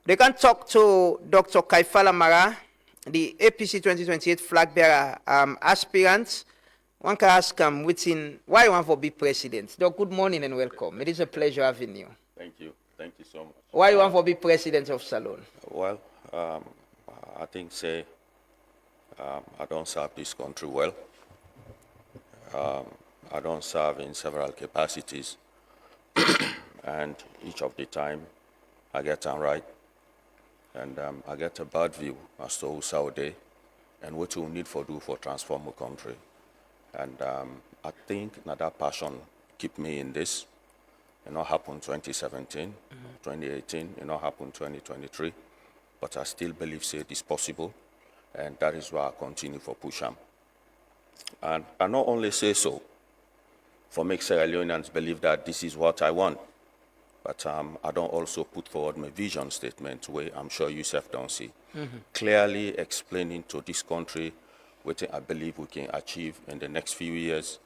They can talk to Dr. Kaifala Marah, the APC 2028 flag bearer aspirant. One can ask him why you want to be president. Doc, good morning and welcome. It is a pleasure having you. Thank you. Thank you so much. Why you want to be president of Salone? Well, I think, I don't serve this country well. I don't serve in several capacities. And each of the time, I get them right. And I get a bad view as to who's out there and what we need for do for transform the country. And I think that passion keep me in this. It not happened 2017, 2018, it not happened 2023. But I still believe it is possible. And that is why I continue for push them. And I not only say so for make Sierra Leoneans believe that this is what I want, but I don't also put forward my vision statement where I'm sure you yourself don't see, clearly explaining to this country what I believe we can achieve in the next few years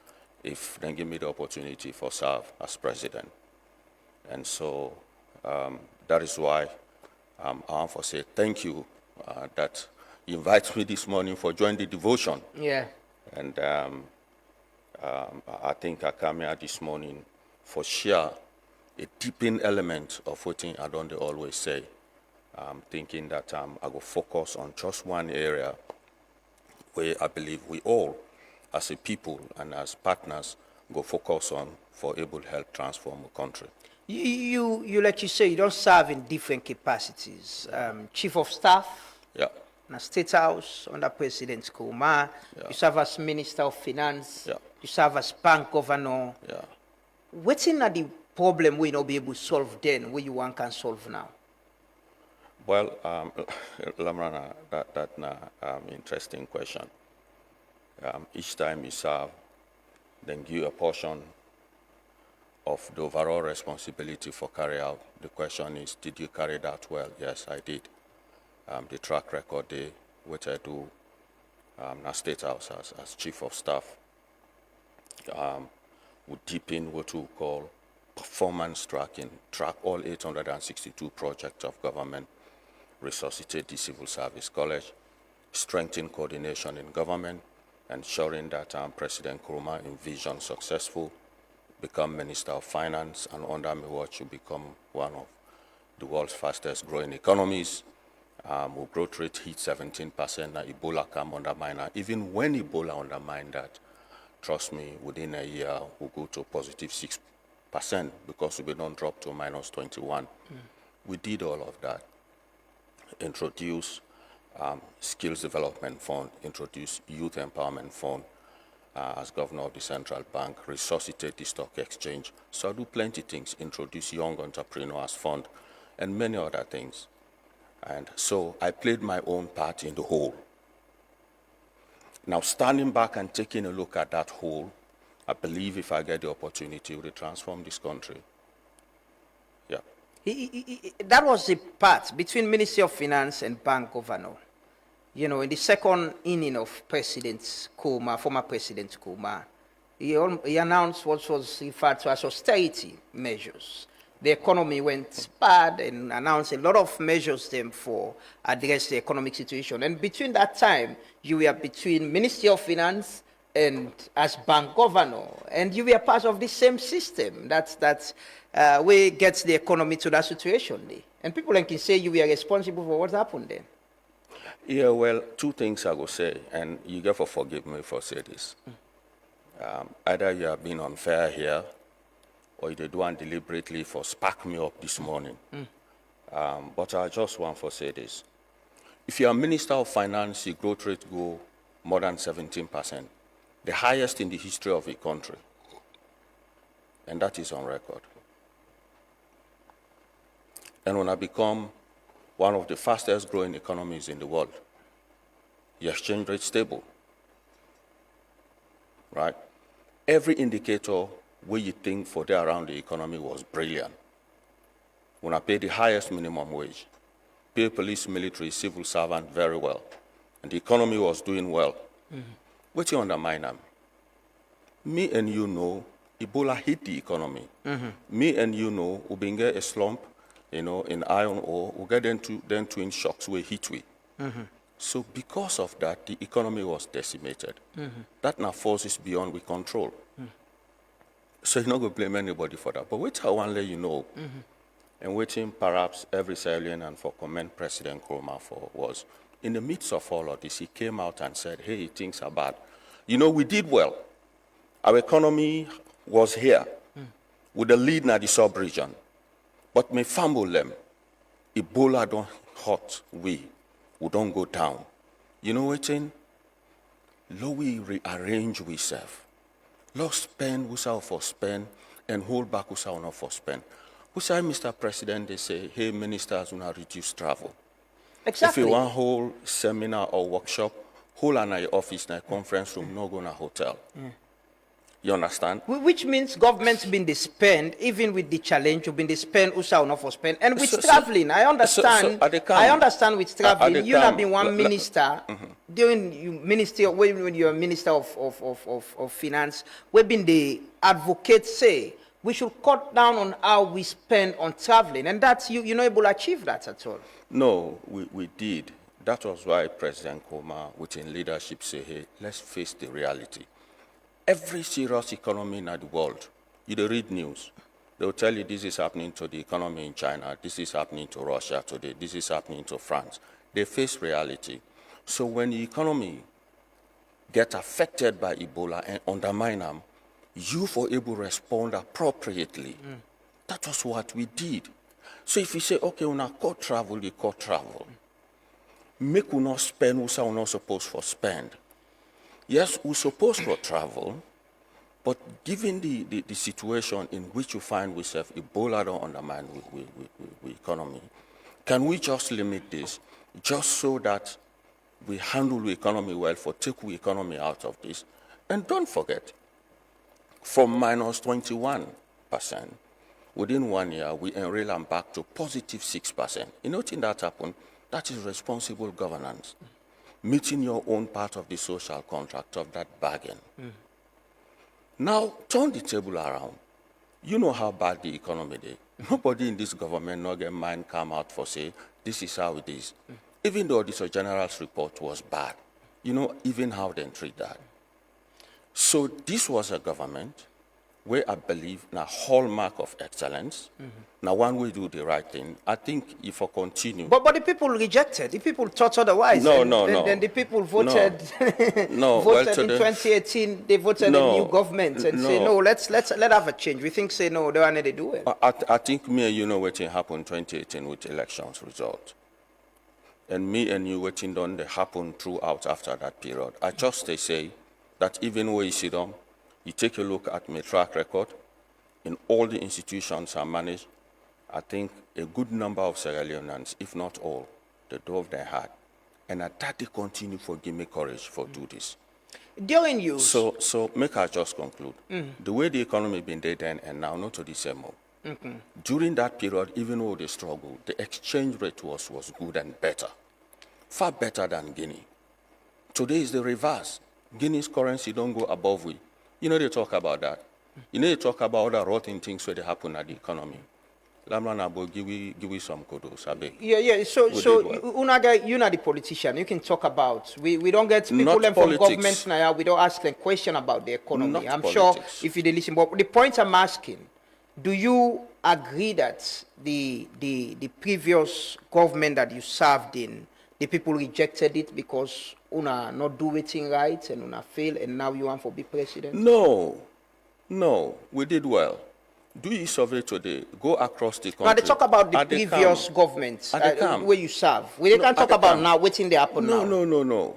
if they give me the opportunity for serve as president. And so that is why I want to say thank you that you invite me this morning for joining the devotion. Yeah. And I think I come here this morning for share a deepening element of what I don't always say. Thinking that I go focus on just one area where I believe we all, as a people and as partners, go focus on for able to help transform the country. You like you say, you don't serve in different capacities. Chief of Staff, Yeah. in a State House under President Kurma. Yeah. You serve as Minister of Finance. Yeah. You serve as Bank Governor. Yeah. What's in the problem we not be able to solve then, where you want can solve now? Well, Lamrana, that's an interesting question. Each time you serve, then give a portion of the overall responsibility for carry out. The question is, did you carry that well? Yes, I did. The track record there, which I do in the State House as Chief of Staff, would deepen what we call performance tracking, track all 862 projects of government, resuscitate the Civil Service College, strengthen coordination in government, ensuring that President Nkrumah envisioned successful, become Minister of Finance, and under my watch will become one of the world's fastest growing economies. Our growth rate hit 17%, now Ebola come undermine that. Even when Ebola undermined that, trust me, within a year, we'll go to positive 6% because we don't drop to minus 21. We did all of that. Introduce skills development fund, introduce youth empowerment fund as governor of the central bank, resuscitate the stock exchange. So I do plenty of things, introduce young entrepreneurs fund, and many other things. And so I played my own part in the whole. Now, standing back and taking a look at that whole, I believe if I get the opportunity, it will transform this country. Yeah. That was the part between Ministry of Finance and Bank Governor. You know, in the second inning of President Kurma, former President Kurma, he announced what was referred to as austerity measures. The economy went bad and announced a lot of measures them for address the economic situation. And between that time, you were between Ministry of Finance and as Bank Governor, and you were part of the same system that we gets the economy to that situation. And people can say you were responsible for what happened then. Yeah, well, two things I will say, and you got to forgive me for saying this. Either you have been unfair here, or you do one deliberately for spark me up this morning. But I just want to say this. If you're a Minister of Finance, your growth rate go more than 17%, the highest in the history of the country. And that is on record. And when I become one of the fastest growing economies in the world, the exchange rate stable, right? Every indicator where you think for there around the economy was brilliant. When I paid the highest minimum wage, pay police, military, civil servant very well, and the economy was doing well. What you undermine them? Me and you know, Ebola hit the economy. Me and you know, we been get a slump, you know, in iron ore, we get then twin shocks where heat we. So because of that, the economy was decimated. That now forces beyond we control. So you're not going to blame anybody for that. But wait, I want to let you know, and waiting perhaps every Sierra and for comment President Nkrumah for was, in the midst of all of this, he came out and said, hey, things are bad. You know, we did well. Our economy was here with the lead in the sub-region. But me fumble them. Ebola don't hurt we don't go down. You know what in? Lo we rearrange we serve. Lo spend we shall for spend and hold back we shall not for spend. We say, Mr. President, they say, hey, ministers will not reduce travel. Exactly. If you want whole seminar or workshop, hold an office in a conference room, no go in a hotel. You understand? Which means government's been the spend, even with the challenge, you've been the spend, USA not for spend. And with So- traveling, I understand. at the I camp- understand with at traveling. the You have camp, been one minister during you ministry when you're minister of finance. We've been the advocates say we should cut down on how we spend on traveling, and that's you're not able to achieve that at all. No, we did. That was why President Nkrumah, within leadership, say, hey, let's face the reality. Every serious economy in the world, you don't read news. They'll tell you this is happening to the economy in China, this is happening to Russia today, this is happening to France. They face reality. So when the economy get affected by Ebola and undermine them, you for able to respond appropriately. That was what we did. So if you say, okay, we not cut travel, you cut travel. Make we not spend, we not supposed for spend. Yes, we're supposed to travel, but given the situation in which you find yourself, Ebola don't undermine we economy, can we just limit this just so that we handle the economy well for take the economy out of this? And don't forget, from minus 21%, within 1 year, we enroll them back to positive 6%. You know thing that happened? That is responsible governance. Meeting your own part of the social contract of that bargain. Now, turn the table around. You know how bad the economy is. Nobody in this government not get mind come out for say, this is how it is. Even though this general's report was bad, you know, even how they treat that. So this was a government where I believe now hallmark of excellence. Now one way do the right thing. I think if I continue. But the people rejected. The people thought otherwise. No, and no, then, no. Then the people voted. No, voted well, in 2018. They voted No, a new government and say no. Let's have a change. We think say no. They want to do it. I think me and you know what happened 2018 with elections result. And me and you waiting on they happen throughout after that period. I just say that even when you sit down, you take a look at my track record in all the institutions I manage, I think a good number of Sierra Leoneans, if not all, they drove their heart. And at that they continue for give me courage for do this. During you. So make I just conclude. The way the economy been there then and now, not to the same more. During that period, even though they struggled, the exchange rate was good and better. Far better than Guinea. Today is the reverse. Guinea's currency don't go above we. You know they talk about that. You know they talk about other rotten things where they happen at the economy. Lamran give we some kudos, Abe. Yeah. So Unaga, you're not the politician. You can talk about. We don't get people from government now. We don't ask them question about the economy. I'm sure if you listen. But the point I'm asking, do you agree that the previous government that you served in, the people rejected it because una not do it right and una fail, and now you want to be president? No, we did well. Do you survey today? Go across the country. Now they talk about the previous government where you serve. We can't talk about now waiting they happen now. No.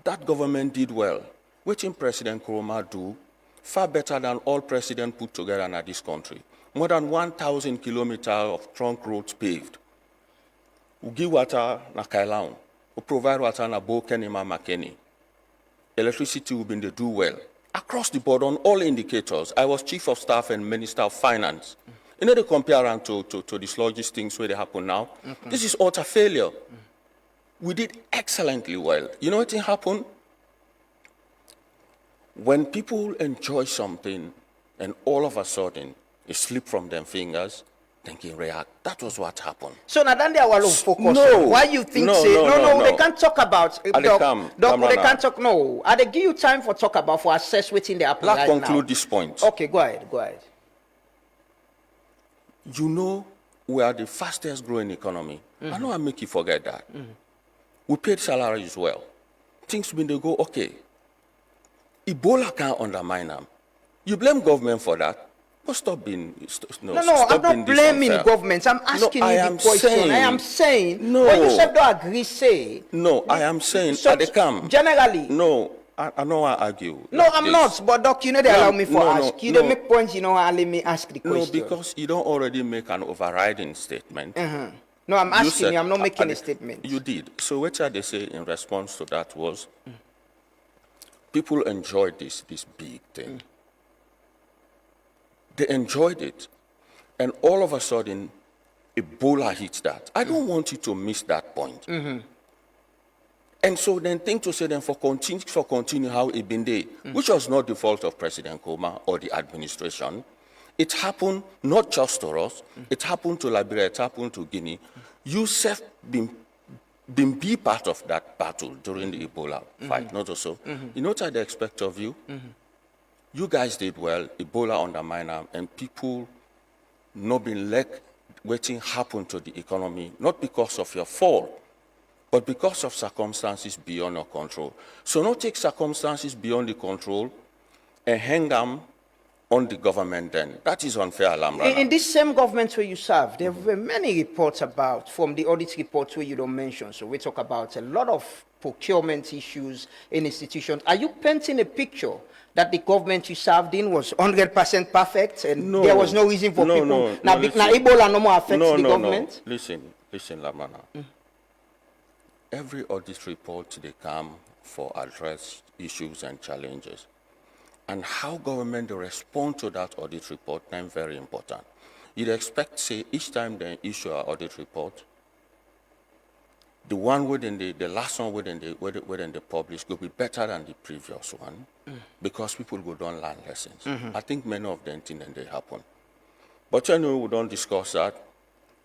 That government did well. Waiting President Nkrumah do far better than all presidents put together in this country. More than 1,000 kilometers of trunk roads paved. We give water na Kaifala. We provide water na Kenema Makeni. Electricity will be they do well. Across the board on all indicators. I was chief of staff and minister of finance. You know they compare around to the sluggish things where they happen now. This is utter failure. We did excellently well. You know what happened? When people enjoy something and all of a sudden it slips from their fingers, thinking react. That was what happened. So now then they are focus. No. Why you think No, say no. they can't talk about They doc, come they now. can't talk no. Are they give you time for talk about for assess within the happen Let's right conclude now? this point. Okay, go ahead. You know, we are the fastest growing economy. I know I make you forget that. We paid salaries well. Things when they go okay. Ebola can't undermine them. You blame government for that. But stop being No, stop I'm being not blaming this unfair. governments. I'm asking I you am the question. saying- I am saying. No. But you said don't agree. Say. No, I am saying So at the camp. generally. No, I know I argue. No, like I'm this. not. But doc, you know they allow me for No, ask. You no. don't make points. You know, and let me ask the No, question. because you don't already make an overriding statement. No, I'm asking said- you. I'm not making and a statement. You did. So what they say in response to that was, people enjoyed this big thing. They enjoyed it. And all of a sudden, Ebola hits that. I don't want you to miss that point. And so then think to say then for continue how it been there, which was not the fault of President Koma or the administration. It happened not just to us, it happened to Liberia, it happened to Guinea. You self been be part of that battle during the Ebola fight, not also. You know what I expect of you? You guys did well, Ebola undermined them, and people not been let waiting happen to the economy, not because of your fault, but because of circumstances beyond our control. So not take circumstances beyond the control and hang them on the government then. That is unfair, Lamrana. In this same government where you serve, there were many reports about, from the audit reports where you don't mention, so we talk about a lot of procurement issues in institutions. Are you painting a picture that the government you served in was 100% perfect and there was no reason for people? Now, Ebola no more affects the government? No. Listen, Lamrana. Every audit report, they come for address issues and challenges. And how government respond to that audit report is very important. You'd expect, say, each time they issue an audit report, the one within the last one within the publish will be better than the previous one because people go down learn lessons. I think many of them think that they happen. But anyway, we don't discuss that.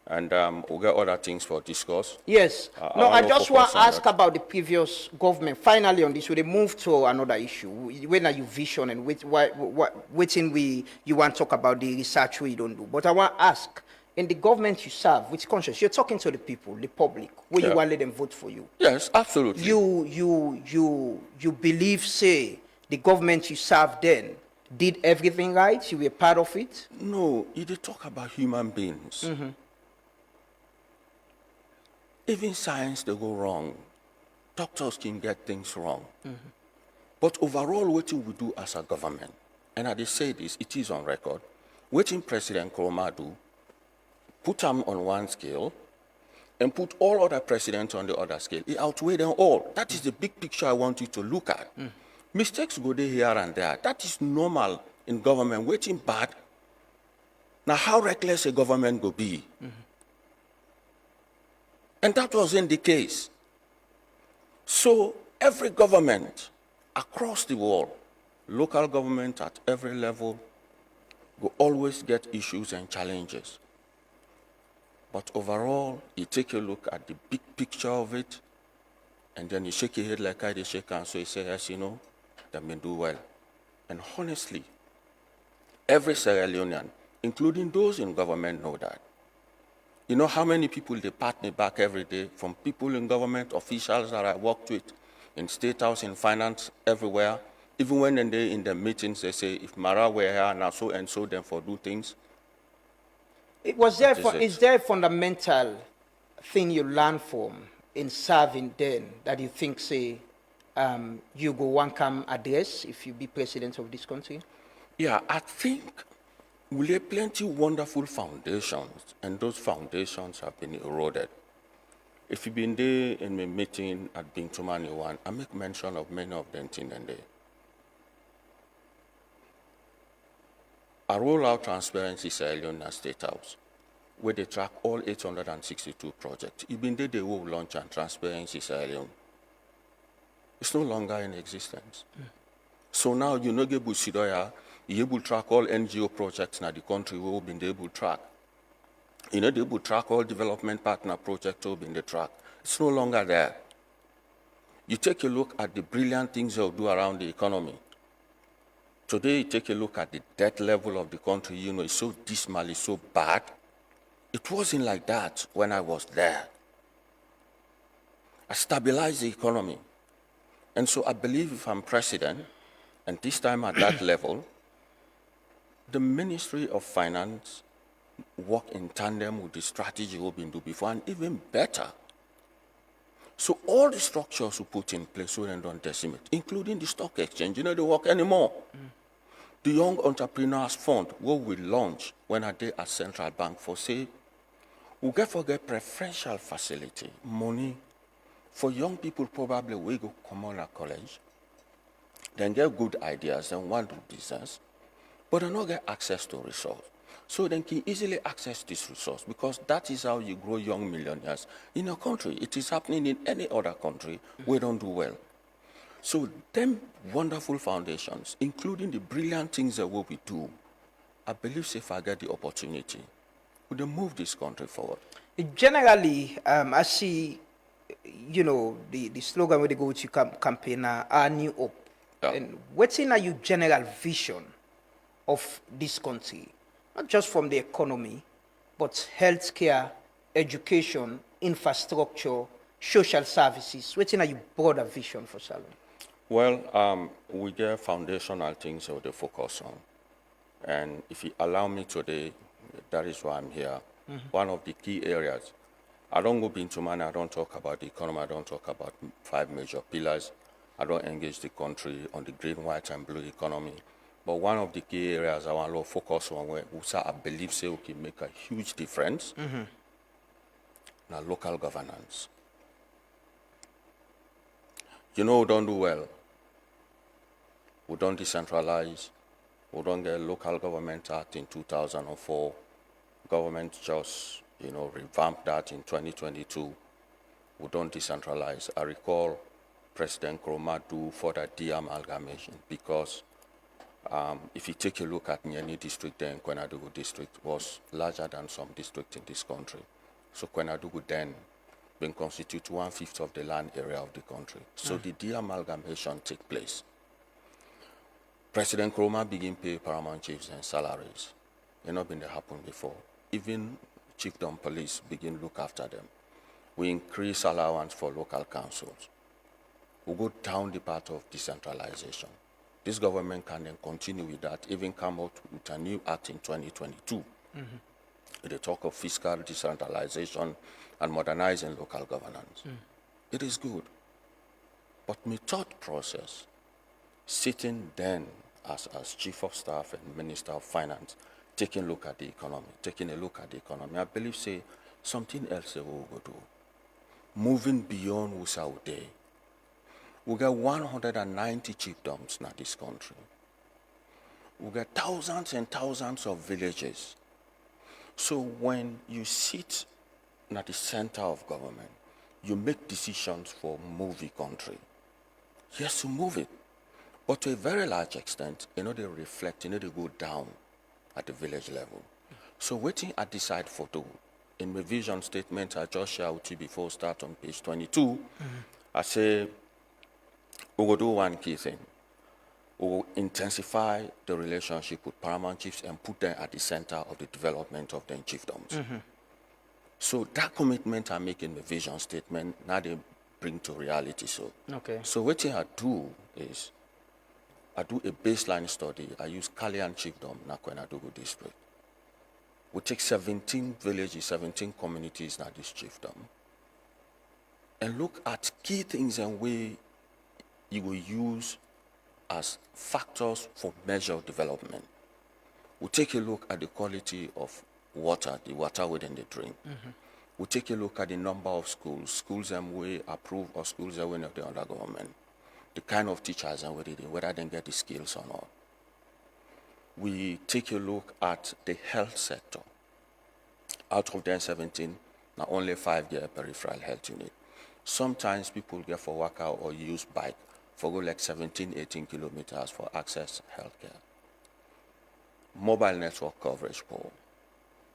And we'll get other things for discuss. Yes. No, I just want to ask that. about the previous government. Finally, on this, we move to another issue. When are you vision and you want to talk about the research we don't do? But I want to ask, in the government you serve, which conscience, you're talking to the people, the public, where you want to let them vote for you. Yes, absolutely. You believe, say, the government you serve then did everything right? You were part of it? No, you did talk about human beings. Even science, they go wrong. Doctors can get things wrong. But overall, what we do as a government, and I did say this, it is on record, what President Nkrumah do, put them on one scale, and put all other presidents on the other scale. It outweighs them all. That is the big picture I want you to look at. Mistakes go there, here and there. That is normal in government, waiting bad. Now, how reckless a government go be? And that wasn't the case. So every government across the world, local government at every level, will always get issues and challenges. But overall, you take a look at the big picture of it, and then you shake your head like I did shake, and so you say, yes, you know, they may do well. And honestly, every Sierra Leonean, including those in government, know that. You know how many people they pat me back every day, from people in government, officials that I worked with, in State House, in finance, everywhere. Even when they in the meetings, they say, if Marah were here, now so and so, then for do things. Is there a fundamental thing you learn from in serving then that you think, say, you go one come address if you be president of this country? Yeah, I think we lay plenty wonderful foundations, and those foundations have been eroded. If you've been there in a meeting at Bintumani 1, I make mention of many of them in there. I roll out Transparency Sierra Leone State House, where they track all 862 projects. You've been there, they will launch on Transparency Sierra Leone. It's no longer in existence. So now you know Sidoya, you able to track all NGO projects in the country we will be able to track. You know, they would track all development partner projects in the track. It's no longer there. You take a look at the brilliant things they'll do around the economy. Today, you take a look at the debt level of the country, you know, it's so dismal, it's so bad. It wasn't like that when I was there. I stabilized the economy. And so I believe if I'm president, and this time at that level, the Ministry of Finance work in tandem with the strategy we've been doing before, and even better. So all the structures we put in place so they don't decimate, including the stock exchange, you know, they work anymore. The Young Entrepreneurs Fund, what we launch when I did at Central Bank for say, we get preferential facility, money for young people probably we go come out of college, then get good ideas, then want to do business, but they don't get access to resource. So they can easily access this resource because that is how you grow young millionaires in a country. It is happening in any other country. We don't do well. So them wonderful foundations, including the brilliant things that we do, I believe if I get the opportunity, we will move this country forward. Generally, I see, you know, the slogan where they go to campaign, our new hope. Yeah. And what's in your general vision of this country? Not just from the economy, but healthcare, education, infrastructure, social services. What's in your broader vision for Salon? Well, we get foundational things that we focus on. And if you allow me today, that is why I'm here. One of the key areas, I don't go into money, I don't talk about the economy, I don't talk about 5 major pillars. I don't engage the country on the green, white, and blue economy. But one of the key areas I want to focus on where I believe say we can make a huge difference now local governance. You know, we don't do well. We don't decentralize. We don't get local government act in 2004. Government just, you know, revamped that in 2022. We don't decentralize. I recall President Nkrumah do further de-amalgamation because if you take a look at Nyeni district then, Kwenadugu district was larger than some districts in this country. So Kwenadugu then been constitute 1/5 of the land area of the country. So the de-amalgamation take place. President Nkrumah begin pay paramount chiefs and salaries. It not been to happen before. Even chiefdom police begin look after them. We increase allowance for local councils. We go down the path of decentralization. This government can then continue with that, even come out with a new act in 2022. They talk of fiscal decentralization and modernizing local governance. It is good. But my thought process, sitting then as Chief of Staff and Minister of Finance, taking a look at the economy, I believe say something else we will go do. Moving beyond Usaude. We got 190 chiefdoms in this country. We got thousands and thousands of villages. So when you sit at the center of government, you make decisions for movie country. Yes, to move it. But to a very large extent, you know, they reflect, you know, they go down at the village level. So waiting I decide for do. In my vision statement, I just share with you before start on page 22, I say, we will do one key thing. We will intensify the relationship with paramount chiefs and put them at the center of the development of the chiefdoms. So that commitment I make in the vision statement, now they bring to reality. So what I do is, I do a baseline study. I use Kalian Chiefdom, Nakwenadugu district. We take 17 villages, 17 communities in this chiefdom, and look at key things and way you will use as factors for measure development. We take a look at the quality of water, the water within the drink. We take a look at the number of schools and we approve or schools that we not the under government. The kind of teachers and whether they get the skills or not. We take a look at the health sector. Out of them 17, now only 5 get a peripheral health unit. Sometimes people get for workout or use bike for go like 17, 18 kilometers for access healthcare. Mobile network coverage poor.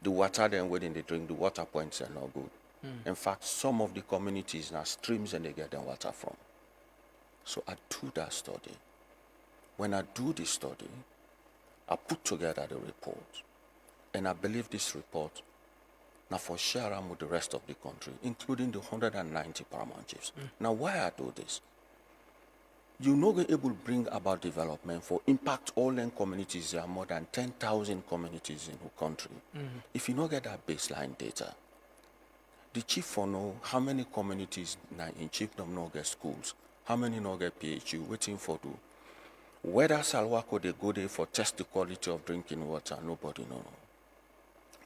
The water then when they drink, the water points are not good. In fact, some of the communities now streams and they get their water from. So I do that study. When I do this study, I put together the report. And I believe this report now for share with the rest of the country, including the 190 paramount chiefs. Now why I do this? You know we're able to bring about development for impact all in communities. There are more than 10,000 communities in the country. If you don't get that baseline data, the chief will know how many communities now in chiefdom no get schools, how many no get PHU, waiting for do. Whether Salwako they go there for test the quality of drinking water, nobody know.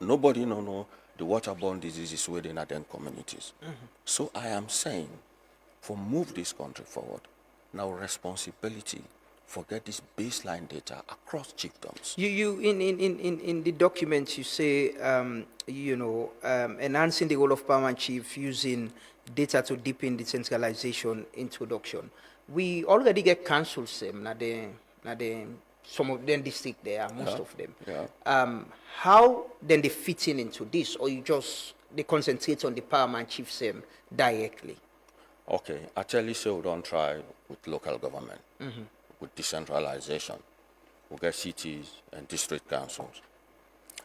Nobody know the waterborne diseases within them communities. So I am saying, for move this country forward, now responsibility for get this baseline data across chiefdoms. You in the document you say enhancing the role of paramount chief using data to deepen decentralization introduction. We already get councils some of them district there, most of them. Yeah. How then they fit into this, or you just they concentrate on the paramount chiefs directly? Okay, I tell you so, don't try with local government, with decentralization. We get cities and district councils.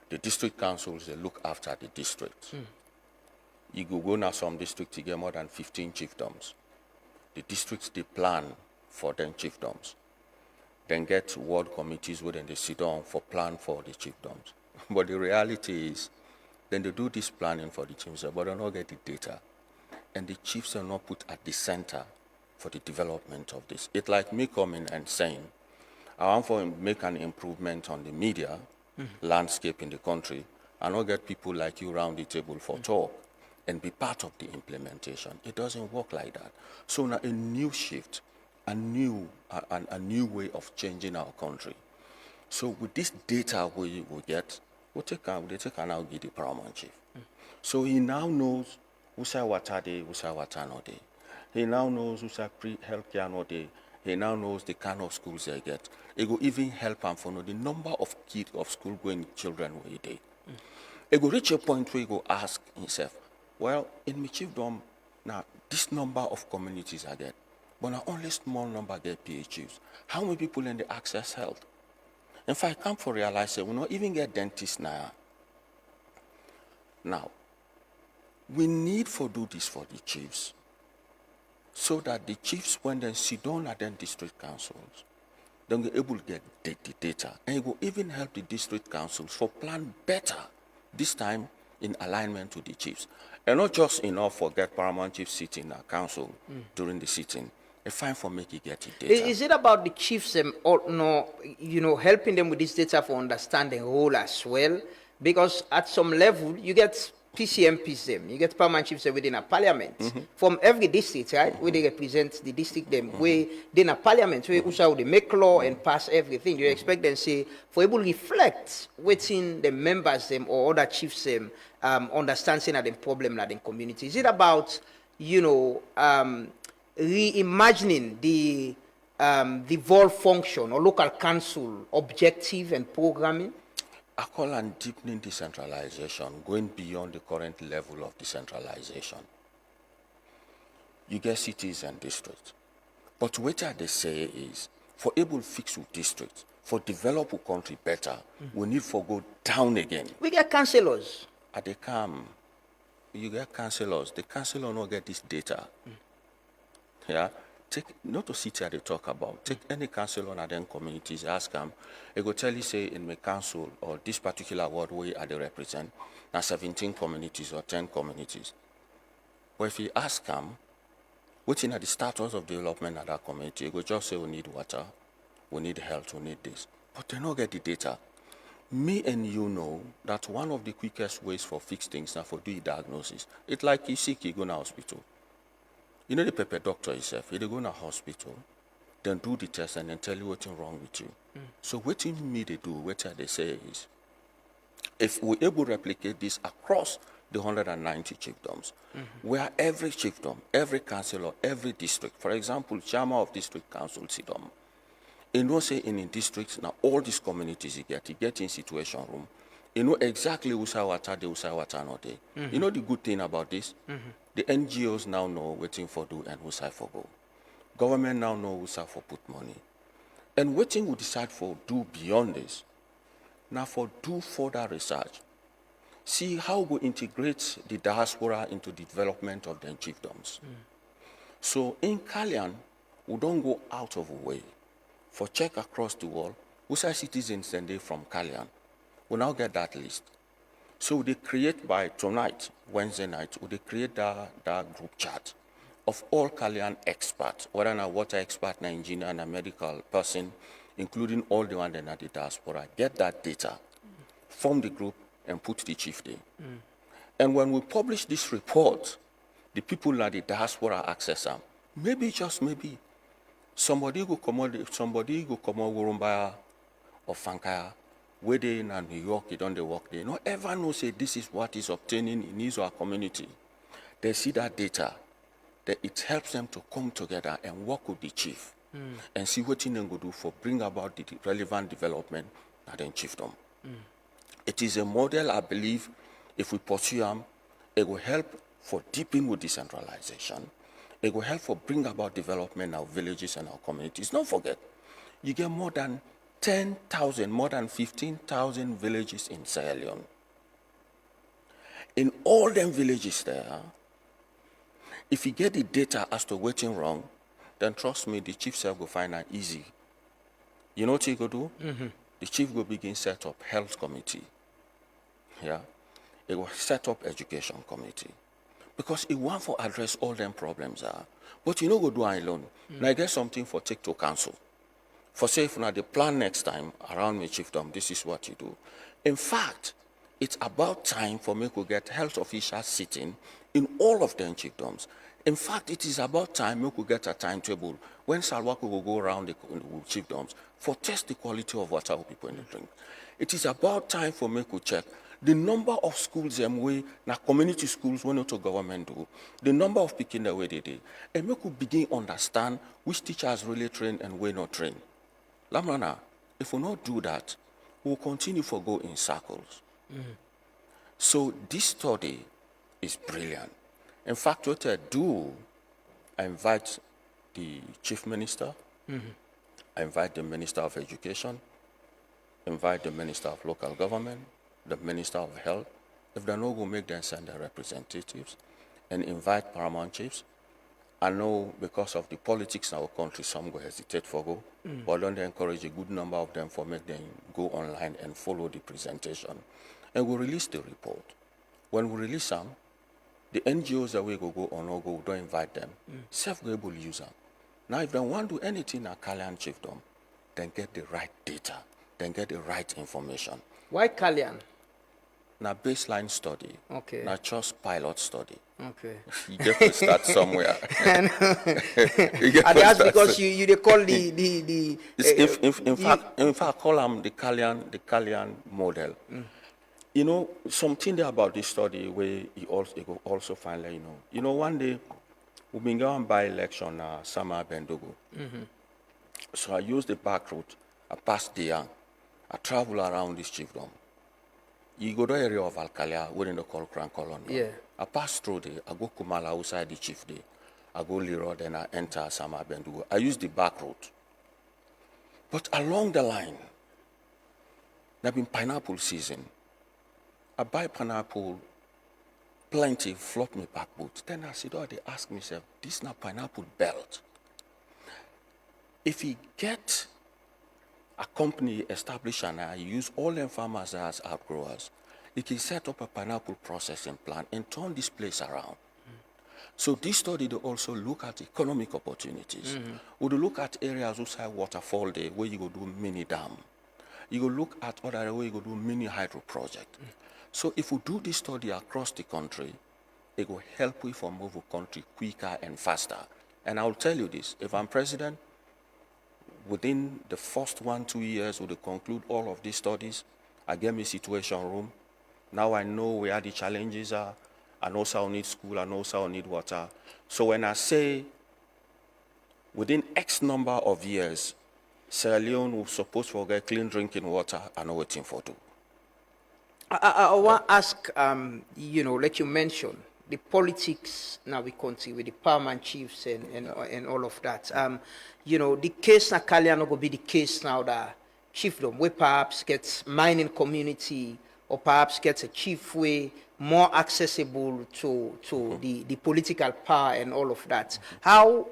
The district councils, they look after the districts. You go now some districts, you get more than 15 chiefdoms. The districts, they plan for them chiefdoms. Then get ward committees where then they sit down for plan for the chiefdoms. But the reality is, then they do this planning for the chiefs, but they don't get the data. And the chiefs are not put at the center for the development of this. It's like me coming and saying, I want to make an improvement on the media landscape in the country, and not get people like you around the table for talk and be part of the implementation. It doesn't work like that. So now a new shift, a new way of changing our country. So with this data we get, they take now give the paramount chief. So he now knows who say what are they, who say what are not they. He now knows who say pre-healthcare not they. He now knows the kind of schools they get. It will even help him for know the number of kids of school-going children where they. It will reach a point where he go ask himself, well, in my chiefdom, now this number of communities I get, but now only small number get PHUs. How many people in the access health? In fact, I come for realize that we not even get dentists now. Now, we need for do this for the chiefs, so that the chiefs, when they sit down at them district councils, then they're able to get the data. And it will even help the district councils for plan better, this time in alignment with the chiefs. And not just enough for get paramount chiefs sitting in a council during the sitting. It's fine for making get the data. Is it about the chiefs or no, helping them with this data for understanding role as well? Because at some level, you get PCMPs, you get paramount chiefs within a parliament from every district, right? Where they represent the district where they in a parliament, where they make law and pass everything. You expect them say for able to reflect within the members or other chiefs understanding of the problem in the community. Is it about reimagining the devolved function or local council objective and programming? I call and deepening decentralization, going beyond the current level of decentralization. You get cities and districts. But what they say is, for able to fix with districts, for develop a country better, we need for go down again. We get councillors. At the come, you get councillors. The councillor not get this data. Yeah. Take not to sit here they talk about. Take any council on them communities, ask them. They go tell you say in my council or this particular ward where they represent, now 17 communities or 10 communities. But if you ask them, what's in the status of development of that community, they go just say we need water, we need health, we need this. But they don't get the data. Me and you know that one of the quickest ways for fix things now for doing diagnosis. It's like you sick, you go to hospital. You know the paper doctor himself, he go in a hospital, then do the test and then tell you what's wrong with you. So what me they do, what they say is, if we're able to replicate this across the 190 chiefdoms, where every chiefdom, every councillor, every district, for example, chairman of district council, Sidom, in no say in districts, now all these communities you get in situation room, You know exactly who say water, they who say water not they. You know the good thing about this? The NGOs now know waiting for do and who say for go. Government now know who say for put money. And waiting we decide for do beyond this. Now for do further research. See how we integrate the diaspora into the development of the chiefdoms. So in Kalian, we don't go out of the way for check across the world, which are citizens and they from Kalian. We now get that list. So they create by tonight, Wednesday night, they create that group chat of all Kalian experts, whether a water expert, an engineer, and a medical person, including all the ones that are the diaspora, get that data, form the group, and put the chief there. And when we publish this report, the people at the diaspora access them. Maybe, just maybe, somebody go come out Worumbaya or Fankaya, where they in New York, they don't they work there. No ever know say this is what is obtaining in his or her community. They see that data, that it helps them to come together and work with the chief and see what they go do for bring about the relevant development at the chiefdom. It is a model, I believe, if we pursue them, it will help for deepening with decentralization. It will help for bring about development in our villages and our communities. Don't forget, you get more than 10,000, more than 15,000 villages in Sierra Leone. In all them villages there, if you get the data as to what's wrong, then trust me, the chief self will find that easy. You know what he go do? The chief will begin set up health committee. Yeah, it will set up education committee because it want to address all them problems are. But you know go do it alone. Now I get something for take to council. For say if now the plan next time around my chiefdom, this is what you do. In fact, it's about time for me to get health officials sitting in all of them chiefdoms. In fact, it is about time we could get a timetable when Salwako will go around the chiefdoms for test the quality of water people in the drink. It is about time for me to check the number of schools na community schools when not government do, the number of people the way they did, and we could begin understand which teachers really train and we not train. Lamrana, if we not do that, we'll continue to go in circles. So this study is brilliant. In fact, what I do, I invite the chief minister, I invite the minister of education, invite the minister of local government, the minister of health. If they no go make them send their representatives, and invite paramount chiefs. I know because of the politics in our country, some go hesitate for go, but don't they encourage a good number of them for make them go online and follow the presentation. And we release the report. When we release them, the NGOs that we go or no go, don't invite them. Self-able use them. Now, if they want to do anything at Kalian chiefdom, then get the right data, then get the right information. Why Kalian? Now, baseline study. Okay. Not just pilot study. Okay. You get to start somewhere. And that's because you they call the in fact, call them the Kalian model. You know, something there about this study where you also find, you know, one day we've been going by election Sama Bendogo. So I used the back route. I passed the young. I travel around this chiefdom. You go to the area of Alcalia, within the Kolkran colony. Yeah. I pass through there. I go Kumala outside the chief there. I go Liro, then I enter Sama Bendogo. I use the back route. But along the line, there been pineapple season. I buy pineapple, plenty, flop me back boot. Then I said, they ask myself, this not pineapple belt. If you get a company established and I use all them farmers as outgrowers, you can set up a pineapple processing plant and turn this place around. So this study, they also look at economic opportunities. We look at areas outside waterfall there where you go do mini dam. You go look at other areas where you go do mini hydro project. So if we do this study across the country, it will help we for move the country quicker and faster. And I will tell you this, if I'm president, within the first 1-2 years, we will conclude all of these studies. I get me situation room. Now I know where the challenges are. I know how I need school. I know how I need water. So when I say within X number of years, Sierra Leone will supposed to get clean drinking water, I know what thing for do. I want to ask, like you mentioned, the politics now we continue with the paramount chiefs and all of that. The case now, Kalian will be the case now that chiefdom, where perhaps gets mining community or perhaps gets a chief way more accessible to the political power and all of that. How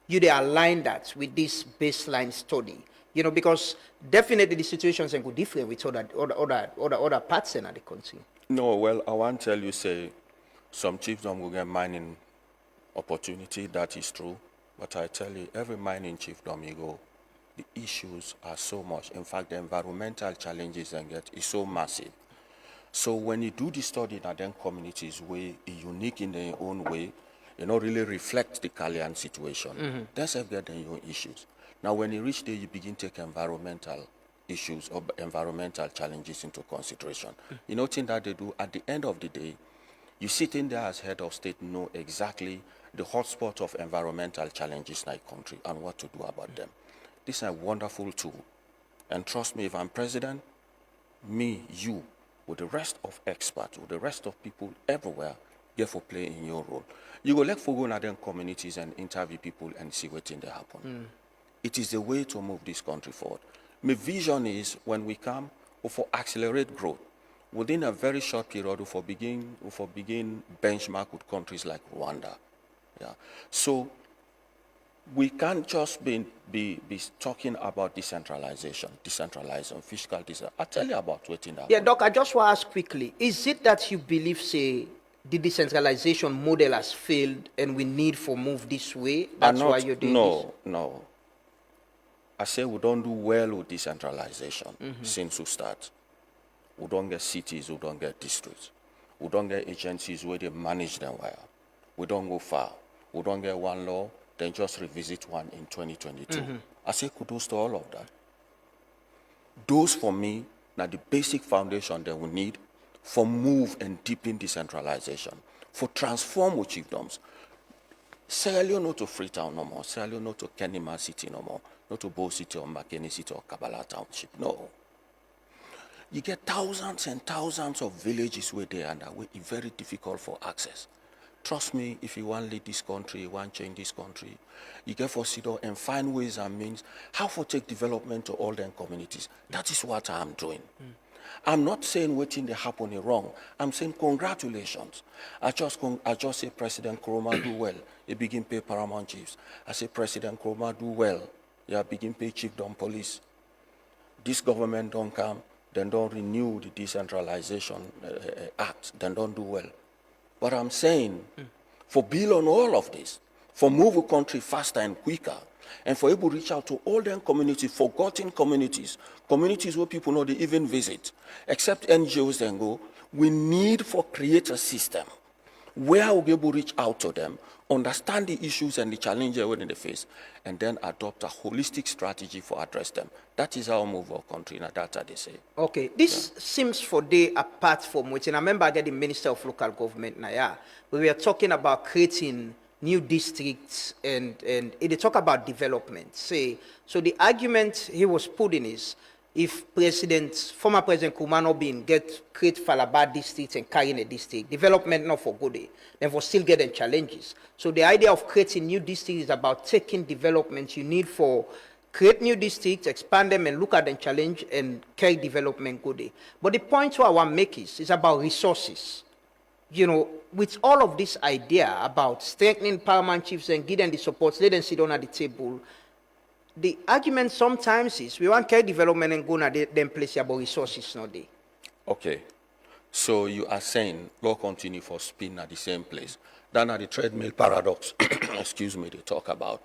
they align that with this baseline study? Because definitely the situations can go different with other parts in the country. No, well, I want to tell you, say, some chiefdom will get mining opportunity, that is true. But I tell you, every mining chiefdom you go, the issues are so much. In fact, the environmental challenges they get is so massive. So when you do the study in them communities where unique in their own way, really reflect the Kalian situation, that's have got their own issues. Now, when you reach there, you begin to take environmental issues or environmental challenges into consideration. You know, thing that they do at the end of the day, you sit in there as head of state, know exactly the hotspot of environmental challenges in our country and what to do about them. This is a wonderful tool. And trust me, if I'm president, me, you, with the rest of experts, with the rest of people everywhere, therefore play in your role. You go for go in them communities and interview people and see what thing they happen. It is the way to move this country forward. My vision is when we come, for accelerate growth, within a very short period, for begin benchmark with countries like Rwanda. Yeah. So we can't just be talking about decentralization, fiscal decentralization. I'll tell you about what in that. Yeah, Doc, I just want to ask quickly, is it that you believe, say, the decentralization model has failed and we need for move this way? That's why you're doing this? No. I say we don't do well with decentralization since we start. We don't get cities, we don't get districts. We don't get agencies where they manage them well. We don't go far. We don't get one law, then just revisit one in 2022. I say kudos to all of that. Those, for me, are the basic foundation that we need for move and deepen decentralization, for transform with chiefdoms. Sierra Leone not to Freetown no more, Sierra Leone not to Kenema City no more, not to Bow City or Makeni City or Kabbalah Township, no. You get thousands and thousands of villages where they are, and it's very difficult for access. Trust me, if you want to lead this country, you want to change this country, you get for sit down and find ways and means how to take development to all them communities. That is what I'm doing. I'm not saying waiting they happen wrong. I'm saying congratulations. I just say President Nkrumah do well. He begin pay paramount chiefs. I say President Nkrumah do well. Yeah, begin pay chiefdom police. This government don't come, then don't renew the decentralization act, then don't do well. But I'm saying, for build on all of this, for move a country faster and quicker, and for able to reach out to all them communities, forgotten communities where people know they even visit, except NGOs then go, we need for create a system where we'll be able to reach out to them, understand the issues and the challenges within the face, and then adopt a holistic strategy for address them. That is how we move our country, and that's how they say. Okay, this seems for day apart from which, and I remember I get the Minister of Local Government, Naya, we were talking about creating new districts and they talk about development. Say, so the argument he was putting is, if former President Kumano bin create Falaba districts and carrying a district, development not for good, then for still getting challenges. So the idea of creating new districts is about taking development you need for create new districts, expand them and look at them challenge and carry development good. But the point I want to make is about resources. With all of this idea about strengthening paramount chiefs and give them the support, let them sit down at the table, the argument sometimes is we want carry development and go na them place about resources not there. Okay. So you are saying law continue for spin at the same place. Then at the treadmill paradox, excuse me, they talk about.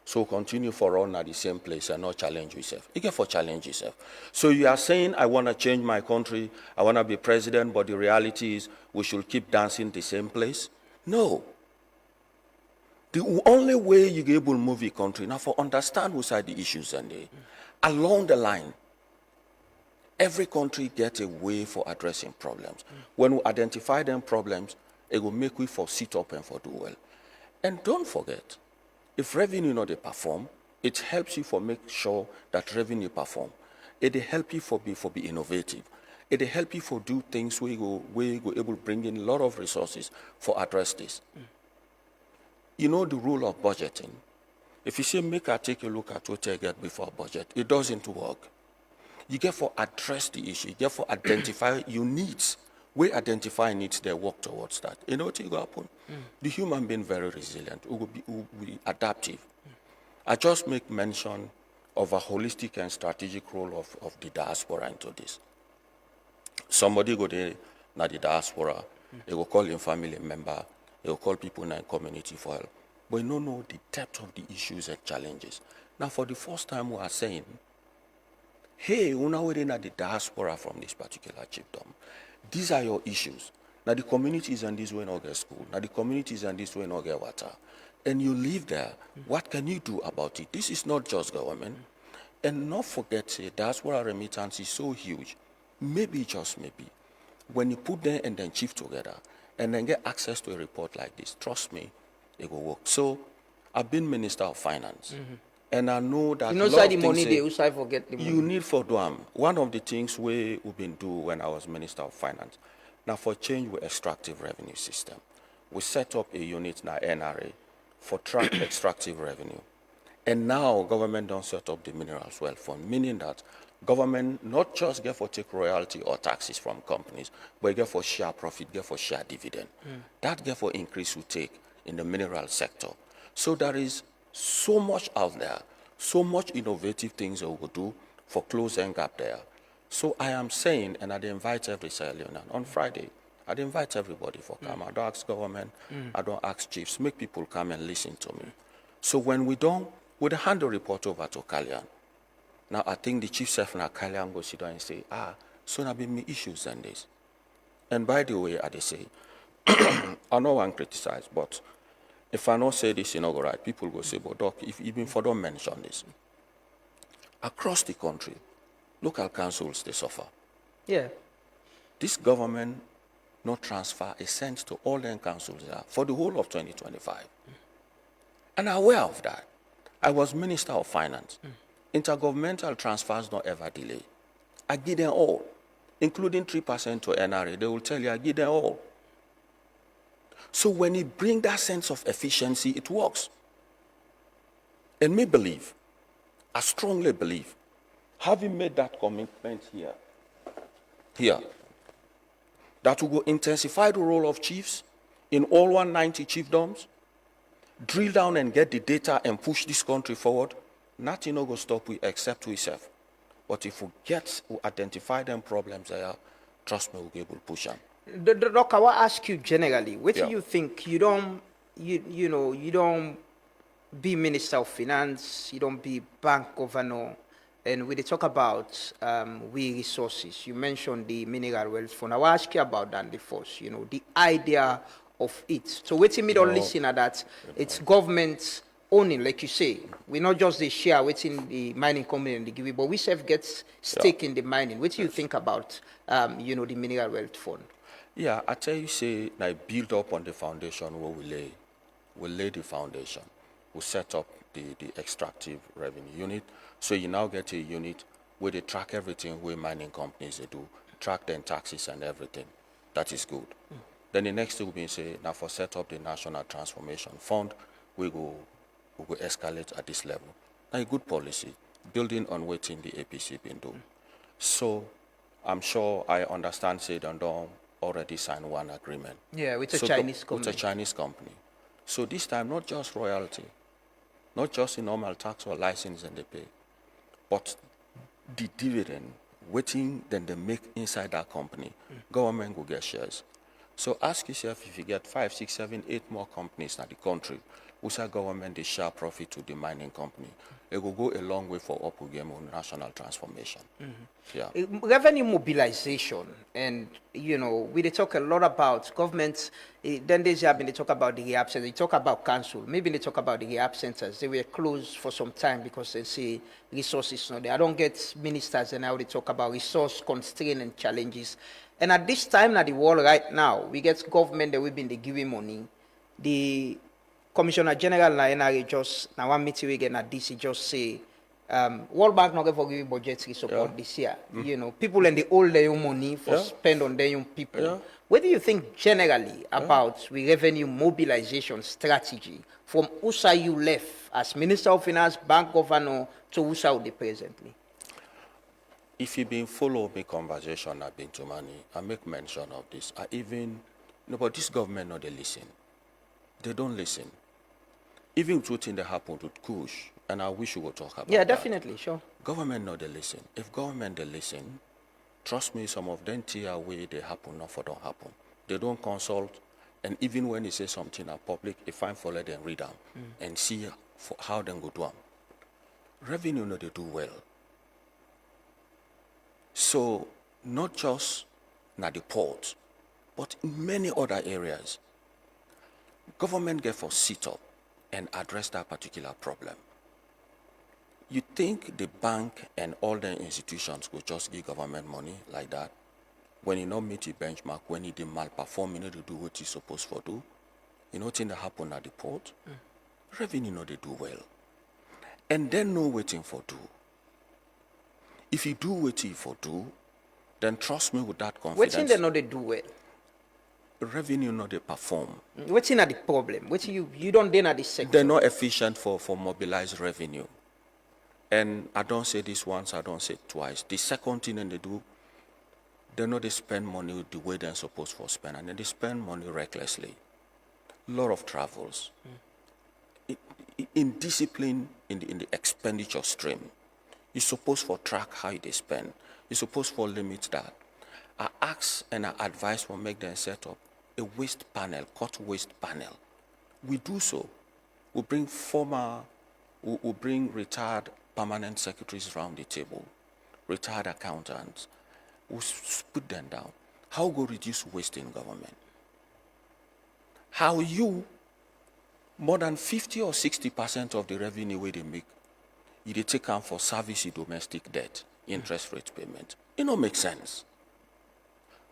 So continue for run at the same place and not challenge yourself. You get for challenge yourself. So you are saying I want to change my country, I want to be president, but the reality is we should keep dancing the same place? No. The only way you get able to move your country, now for understand what are the issues and along the line, every country gets a way for addressing problems. When we identify them problems, it will make we for sit up and for do well. And don't forget, if revenue not they perform, it helps you for make sure that revenue perform. It help you for be innovative. It help you for do things where you go able to bring in a lot of resources for address this. You know the rule of budgeting. If you say make I take a look at what I get before budget, it doesn't work. You get for address the issue, you get for identify your needs. We identify needs, they work towards that. You know what will happen? The human being very resilient, we will be adaptive. I just make mention of a holistic and strategic role of the diaspora into this. Somebody go there, na the diaspora, they will call him family member, they will call people in the community for help. But you don't know the depth of the issues and challenges. Now, for the first time, we are saying, hey, we're now waiting at the diaspora from this particular chiefdom. These are your issues. Now, the communities and this way not get school. Now, the communities and this way not get water. And you live there. What can you do about it? This is not just government. And not forget, say, diaspora remittance is so huge. Maybe, just maybe, when you put them and then chief together and then get access to a report like this, trust me, it will work. So I've been Minister of Finance. And I know that you know, the money they also forget the money. You need for them. One of the things we've been doing when I was Minister of Finance, now for change with extractive revenue system, we set up a unit now NRA for track extractive revenue. And now government don't set up the minerals wealth fund, meaning that government not just get for take royalty or taxes from companies, but get for share profit, get for share dividend. That get for increase we take in the mineral sector. So there is so much out there, so much innovative things that we will do for closing gap there. So I am saying, and I'd invite every Sierra Leonean on Friday, I'd invite everybody for come. I don't ask government, I don't ask chiefs, make people come and listen to me. So when we don't, we'll hand the report over to Kalyan. Now I think the chief self now Kalyan go sit down and say, so now be me issues than this. And by the way, I they say, I don't want to criticize, but if I not say this, you know, right, people go say, but doc, if even for don't mention this. Across the country, local councils, they suffer. Yeah. This government not transfer a cent to all them councils there for the whole of 2025. And I'm aware of that. I was Minister of Finance. Intergovernmental transfers not ever delay. I give them all, including 3% to NRA. They will tell you I give them all. So when you bring that sense of efficiency, it works. And me believe, I strongly believe, having made that commitment here, that we will intensify the role of chiefs in all 190 chiefdoms, drill down and get the data and push this country forward. Nothing will stop we except we self. But if we identify them problems there, trust me, we'll be able to push them. Doc, I will ask you generally, what do Yeah. you think you don't be Minister of Finance, you don't be bank governor, and we talk about we resources. You mentioned the mineral wealth fund. I will ask you about that first, the idea of it. So waiting me to listen at that, it's government owning, like you say. We're not just the share waiting the mining company and the give it, but we self get stake in the mining. What do you think about the mineral wealth fund? Yeah, I tell you, say, like build up on the foundation where we lay the foundation. We set up the extractive revenue unit. So you now get a unit where they track everything where mining companies they do, track their taxes and everything. That is good. Then the next thing will be say, now for set up the National Transformation Fund, we go escalate at this level. Now a good policy, building on what the APC been do. So I'm sure I understand say they don't already sign one agreement. Yeah, with a Chinese company. With a Chinese company. So this time, not just royalty, not just the normal tax or license and they pay, but the dividend, waiting then they make inside that company, government will get shares. So ask yourself if you get 5, 6, 7, 8 more companies in the country, which are government they share profit to the mining company. It will go a long way for up game on national transformation. Yeah. Revenue mobilization, and we they talk a lot about governments. Then they talk about the rehab centers. They talk about council. Maybe they talk about the rehab centers. They were closed for some time because they say resources not there. I don't get ministers and now they talk about resource constraint and challenges. And at this time, at the world right now, we get government that we've been giving money. The Commissioner General na NRA just now one meeting we get at DC just say World Bank not going to give budgetary support this year. You know, people and the hold their own money for spend on their own people. Yeah. What do you think generally about the revenue mobilization strategy from USA you left as Minister of Finance, Bank Governor to USA presently? If you've been following me conversation, I've been to money, I make mention of this. I even, no, but this government not they listen. They don't listen. Even with what thing that happened with Kush, and I wish you would talk about Yeah, that. definitely, sure. Government not they listen. If government they listen, trust me, some of them tear away they happen, not for don't happen. They don't consult, and even when they say something in public, if I follow them, read them, and see how them go do them. Revenue no they do well. So not just na the port, but in many other areas, government get for sit up and address that particular problem. You think the bank and all the institutions will just give government money like that? When you not meet the benchmark, when you malperform, you know to do what you're supposed to do. You know thing that happen at the port? Revenue know they do well. And then no waiting for do. If you do what you for do, then trust me with that confidence. Waiting they know they do well. Revenue not they perform. Waiting at the problem. Waiting you don't then at the sector. They're not efficient for mobilized revenue. And I don't say this once, I don't say it twice. The second thing they do, they know they spend money the way they're supposed to spend, and then they spend money recklessly. A lot of travels. In discipline, in the expenditure stream, you're supposed to track how they spend. You're supposed to limit that. I ask and I advise for make them set up a waste panel, cut waste panel. We do so. We bring we bring retired permanent secretaries around the table, retired accountants. We put them down. How go reduce waste in government? How you, more than 50 or 60% of the revenue where they make, you dey take them for service domestic debt, interest rate payment. It don't make sense.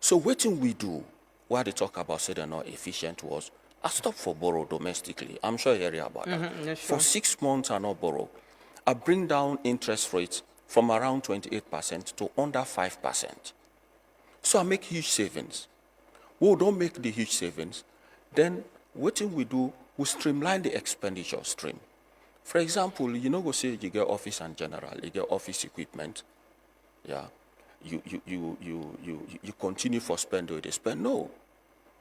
So what we do, why they talk about say they're not efficient was, I stop for borrow domestically. I'm sure you hear about that. Yeah, sure. For 6 months I not borrow. I bring down interest rates from around 28% to under 5%. So I make huge savings. We don't make the huge savings, then what we do, we streamline the expenditure stream. For example, you know, go say you get office and general, you get office equipment, yeah. You continue for spend or they spend. No.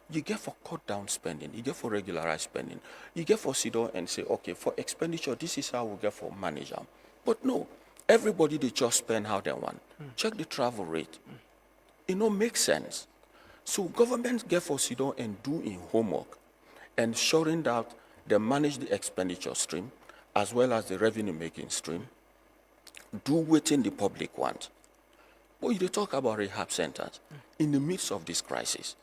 You get for cut down spending, you get for regularized spending, you get for sit down and say, okay, for expenditure, this is how we get for manage them. But no, everybody they just spend how they want. Check the travel rate. It don't make sense. So government get for sit down and do in homework, ensuring that they manage the expenditure stream as well as the revenue making stream, do within the public want. But you talk about rehab centers. In the midst of this crisis,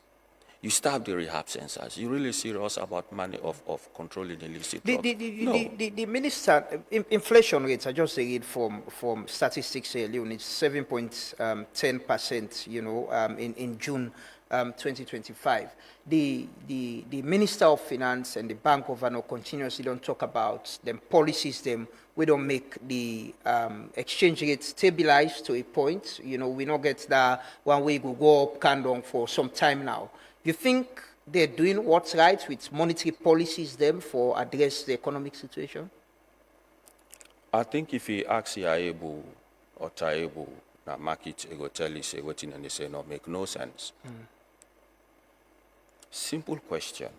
you start the rehab centers. You really serious about money of controlling illicit drugs? The minister, inflation rates, I just say it from statistics alone, it's 7.10%, you know, in June 2025. The Minister of Finance and the Bank Governor continuously don't talk about them policies, them we don't make the exchange rate stabilize to a point. You know, we don't get that one way we go up and down for some time now. You think they're doing what's right with monetary policies them for address the economic situation? I think if you ask Yaebu or Taebu, na market, they go tell you, say, what and they say, no, make no sense. Simple question.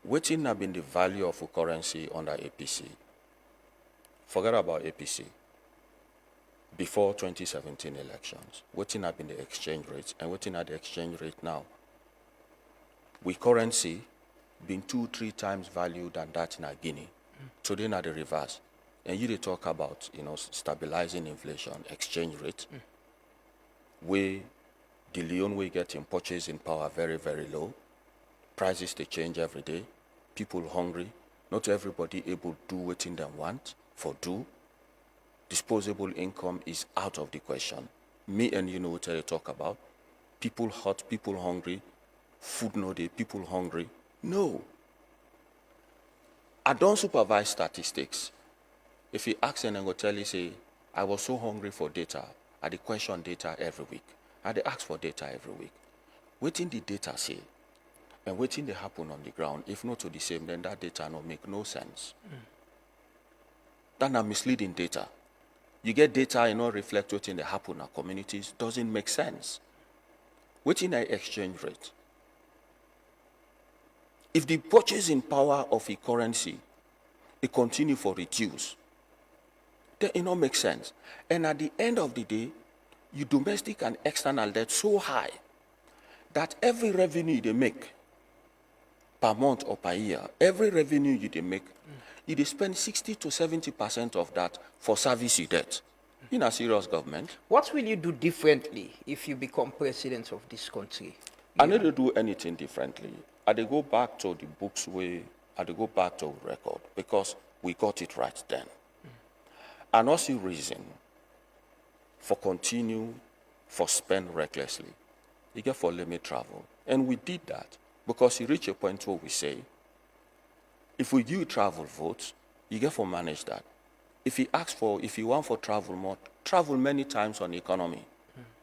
What have been the value of a currency under APC? Forget about APC. Before 2017 elections, what have been the exchange rates and what are the exchange rate now? With currency being 2-3 times value than that in Guinea. Today now the reverse. And you talk about, you know, stabilizing inflation, exchange rate, where the Leon we get in purchasing power very, very low. Prices they change every day. People hungry. Not everybody able to do what they want for do. Disposable income is out of the question. Me and you know what I talk about. People hot, people hungry. Food no day, people hungry. No. I don't supervise statistics. If you ask and go tell you, say, I was so hungry for data, I dey question data every week. I dey ask for data every week. Wetin the data say, and wetin dey happen on the ground, if not to the same, then that data no make no sense. That na misleading data. You get data, you know, reflect wetin dey happen in our communities, doesn't make sense. Wetin na exchange rate? If the purchasing power of a currency, it continue for reduce, then it no make sense. And at the end of the day, your domestic and external debt so high that every revenue they make per month or per year, every revenue you they make, you they spend 60 to 70% of that for service you debt. In a serious government. What will you do differently if you become president of this country? I need to do anything differently. I dey go back to the books way, I dey go back to record because we got it right then. And also reason for continue for spend recklessly. You get for limit travel. And we did that because you reach a point where we say, if we give travel votes, you get for manage that. If you want for travel more, travel many times on the economy,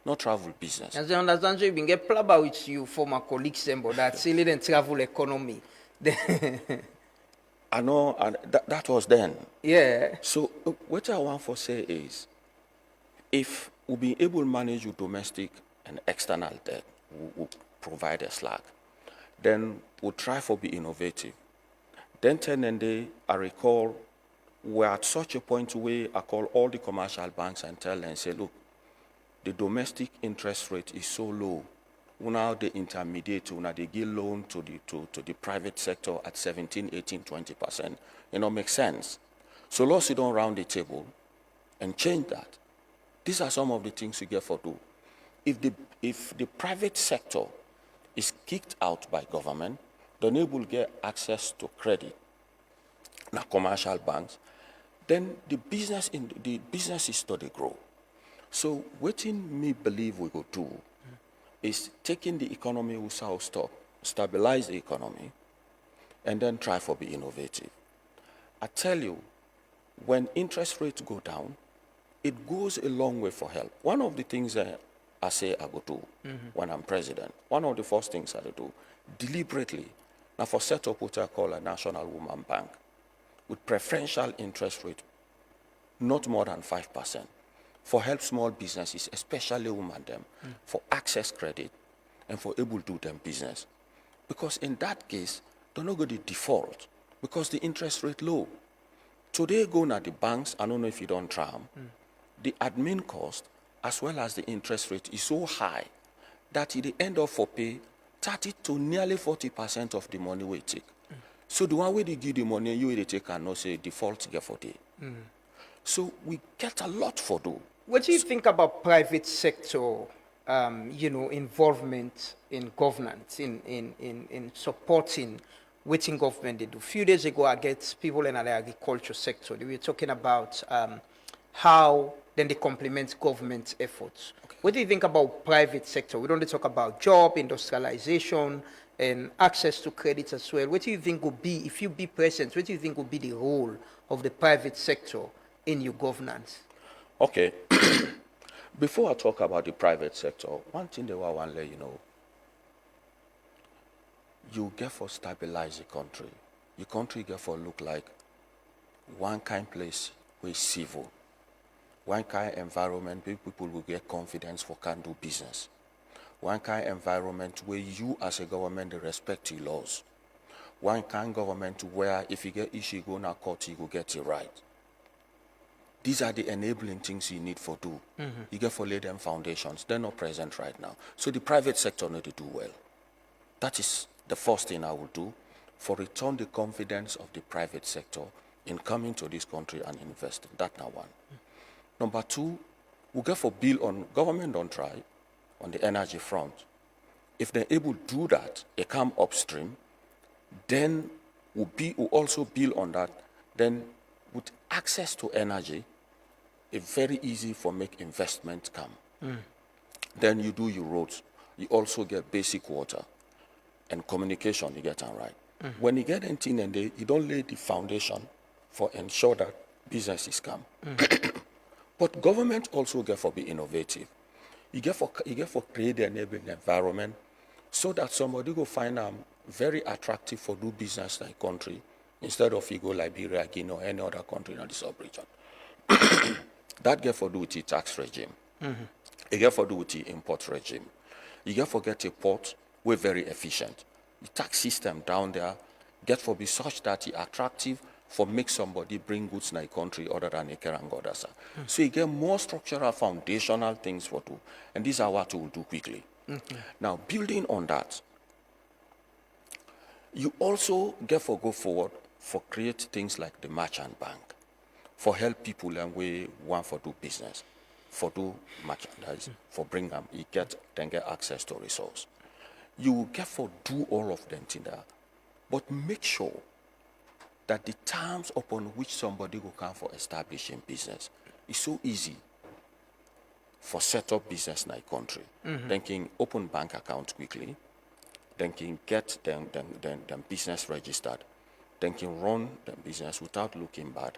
not travel business. As I understand, you been get plaba with you former colleagues, but that's still in travel economy. I know, and that was then. Yeah. So what I want to say is, if we be able to manage your domestic and external debt, we provide a slack, then we'll try for be innovative. Then 10 and day, I recall, we're at such a point where I call all the commercial banks and tell them, say, look, the domestic interest rate is so low. Now they intermediate, now they give loan to the private sector at 17, 18, 20%. You know, makes sense. So let's sit down around the table and change that. These are some of the things you get for do. If the private sector is kicked out by government, then they will get access to credit. Now commercial banks, then the businesses start to grow. So what me believe we go do is taking the economy we shall stabilize the economy, and then try for be innovative. I tell you, when interest rates go down, it goes a long way for help. One of the things that I say I go do when I'm president, one of the first things I do, deliberately, now for set up what I call a national woman bank, with preferential interest rate, not more than 5%, for help small businesses, especially women them, for access credit and for able to do them business. Because in that case, they're not going to default because the interest rate low. Today, going at the banks, I don't know if you don't try them, the admin cost as well as the interest rate is so high that you end up for pay 30 to nearly 40% of the money we take. So the one way they give the money, you will take and not say default get for day. So we get a lot for do. What do you think about private sector, involvement in governance, in supporting what in government they do? A few days ago, I get people in the agriculture sector. They were talking about how then they complement government efforts. Okay. What do you think about private sector? We don't talk about job, industrialization, and access to credit as well. What do you think would be, if you be president, what do you think would be the role of the private sector in your governance? Okay. Before I talk about the private sector, one thing that I want to let you know, you get for stabilize the country. Your country get for look like one kind place with civil, one kind environment where people will get confidence for can do business, one kind environment where you as a government they respect your laws, one kind government where if you get issue go to court you will get it right. These are the enabling things you need for do. You get for lay them foundations. They're not present right now. So the private sector need to do well. That is the first thing I will do for return the confidence of the private sector in coming to this country and investing. That's now one. Number two, we get for bill on government don't try on the energy front. If they're able to do that, they come upstream, then we'll also build on that. Then with access to energy, it's very easy for make investment come. Then you do your roads. You also get basic water and communication, you get them right. When you get anything and you don't lay the foundation for ensure that businesses come. But government also get for be innovative. You get for create the enabling environment so that somebody go find very attractive for do business like country instead of you go Liberia, Guinea, or any other country in the sub-region. That get for do with the tax regime. It get for do with the import regime. You get for get a port we're very efficient. The tax system down there get for be such that it attractive for make somebody bring goods in a country other than a Kerangodasa. So you get more structural foundational things for do, and these are what we will do quickly. Now, building on that, you also get for go forward for create things like the merchant bank, for help people and we want for do business, for do merchandise, for bring them, you then get access to resource. You get for do all of them in there, but make sure that the terms upon which somebody will come for establishing business is so easy for set up business in a country. Then can open bank account quickly, then can get them business registered, then can run the business without looking bad,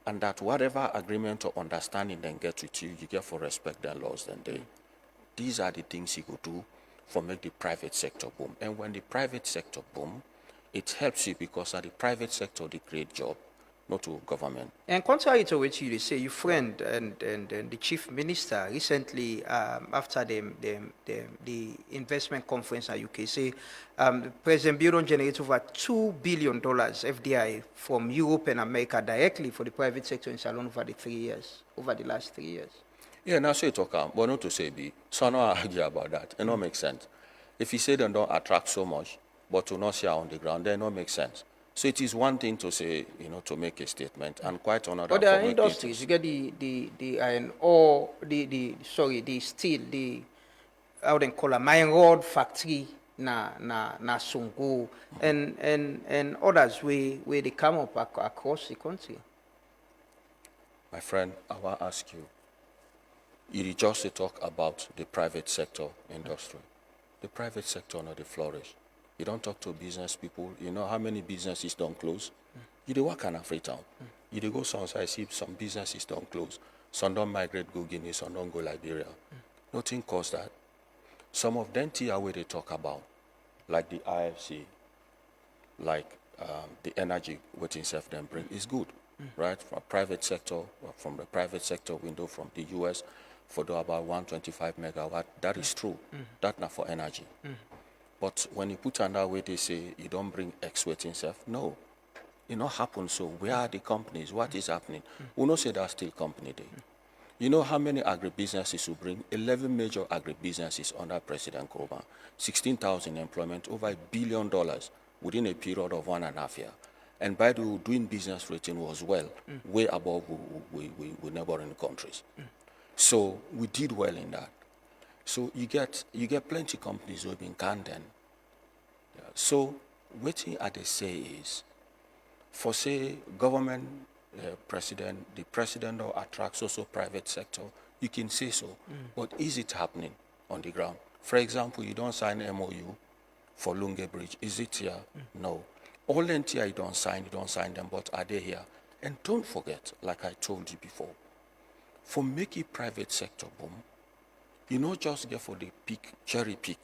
and that whatever agreement or understanding then get with you, you get for respect their laws then they. These are the things you could do for make the private sector boom. And when the private sector boom, it helps you because at the private sector they create job, not to government. And contrary to what you say, your friend and the chief minister recently, after the investment conference at UK, say President Biden generated over $2 billion FDI from Europe and America directly for the private sector in Salon over the last 3 years. Yeah, now so you talk, but not to say be. So I don't argue about that. It don't make sense. If you say they don't attract so much, but to not share on the ground, then it don't make sense. So it is one thing to say, to make a statement, and quite another. But there are industries. You get the iron ore, the steel, how they call it, mine rod factory na Sungu, and others where they come up across the country. My friend, I want to ask you. You just talk about the private sector industry. The private sector not they flourish. You don't talk to business people. You know how many businesses don't close? You do work in Freetown. You do go somewhere, see some businesses don't close. Some don't migrate go Guinea, some don't go Liberia. Nothing caused that. Some of them are where they talk about, like the IFC, like the energy which itself then bring is good, right? From private sector, from the private sector window from the US, for the about 125 megawatt, that is true. That's not for energy. But when you put on that way, they say you don't bring X weight itself. No, it not happen. So where are the companies? What is happening? We don't say that's still company day. You know how many agribusinesses will bring? 11 major agribusinesses under President Koba, 16,000 employment, over $1 billion within a period of 1.5 years. And by the way, doing business rating was well, way above we neighboring countries. So we did well in that. So you get plenty of companies who have been Camden. Yeah. So what they say is, for say government president, the president attracts also private sector, you can say so. But is it happening on the ground? For example, you don't sign MOU for Lunge Bridge. Is it here? No. All NTI you don't sign them, but are they here? And don't forget, like I told you before, for making private sector boom, you not just get for the cherry pick.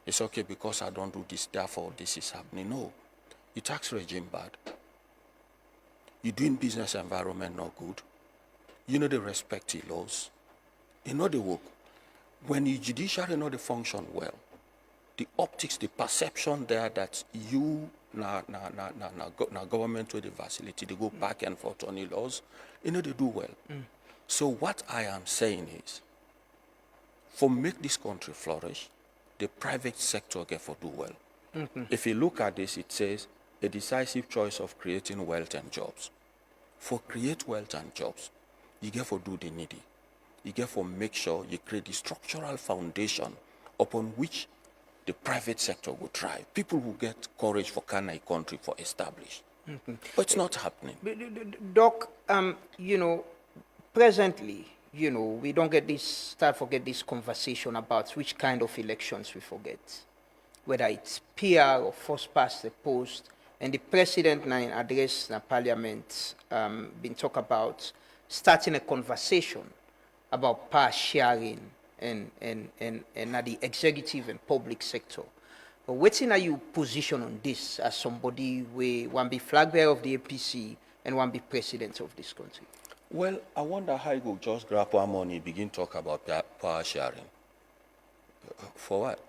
It's okay because I don't do this, therefore this is happening. No, your tax regime bad. You're doing business environment not good. You know they respect the laws. You know they work. When the judiciary know they function well, the optics, the perception there that you na government to the facility, they go back and forth on the laws, you know they do well. So what I am saying is, for make this country flourish, the private sector get for do well. If you look at this, it says a decisive choice of creating wealth and jobs. For create wealth and jobs, you get for do the needy. You get for make sure you create the structural foundation upon which the private sector will thrive. People will get courage for Ghana country for establish. But it's not happening. Doc, presently, we don't forget this conversation about which kind of elections we forget, whether it's PR or first past the post, and the president now in address na parliament been talk about starting a conversation about power sharing and the executive and public sector. But wetin are you position on this as somebody wey wan be flag bearer of the APC and wan be president of this country? Well, I wonder how you go just grab one money, begin talk about power sharing. For what?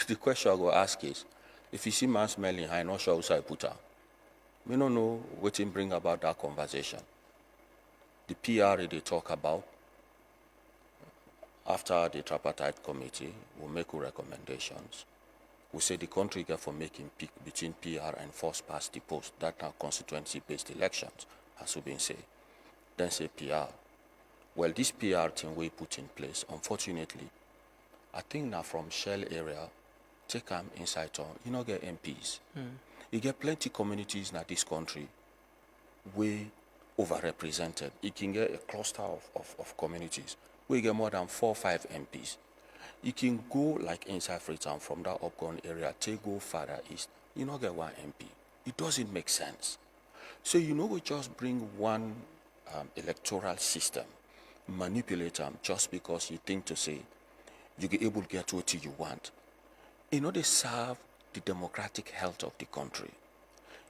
The question I go ask is, if you see man smelling, I'm not sure how I put out. We don't know what bring about that conversation. The PR they talk about, after the tripartite committee will make recommendations. We say the country get for making pick between PR and first past the post, that are constituency-based elections, as we been say. Then say PR. Well, this PR thing we put in place, unfortunately, I think now from Shell area, take them inside town, you know get MPs. You get plenty communities in this country way overrepresented. You can get a cluster of communities where you get more than 4 or 5 MPs. You can go like inside Freetown from that upcoming area, take go further east, you not get 1 MP. It doesn't make sense. So you know we just bring one electoral system, manipulate them just because you think to say you get able to get what you want. You know they serve the democratic health of the country.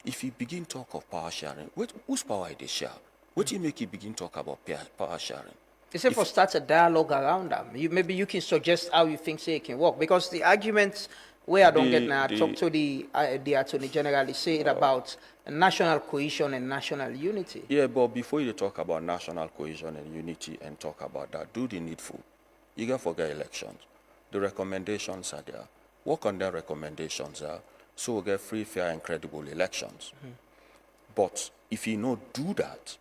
If you begin talk of power sharing, whose power they share? What do you make you begin talk about power sharing? Except for start a dialogue around them. Maybe you can suggest how you think say it can work. Because the arguments where I don't get now, talk to the Attorney General, say it about national cohesion and national unity. Yeah, but before you talk about national cohesion and unity and talk about that, do the needful. You can forget elections. The recommendations are there. Work on their recommendations so we'll get free, fair, and credible elections. But if you not do that,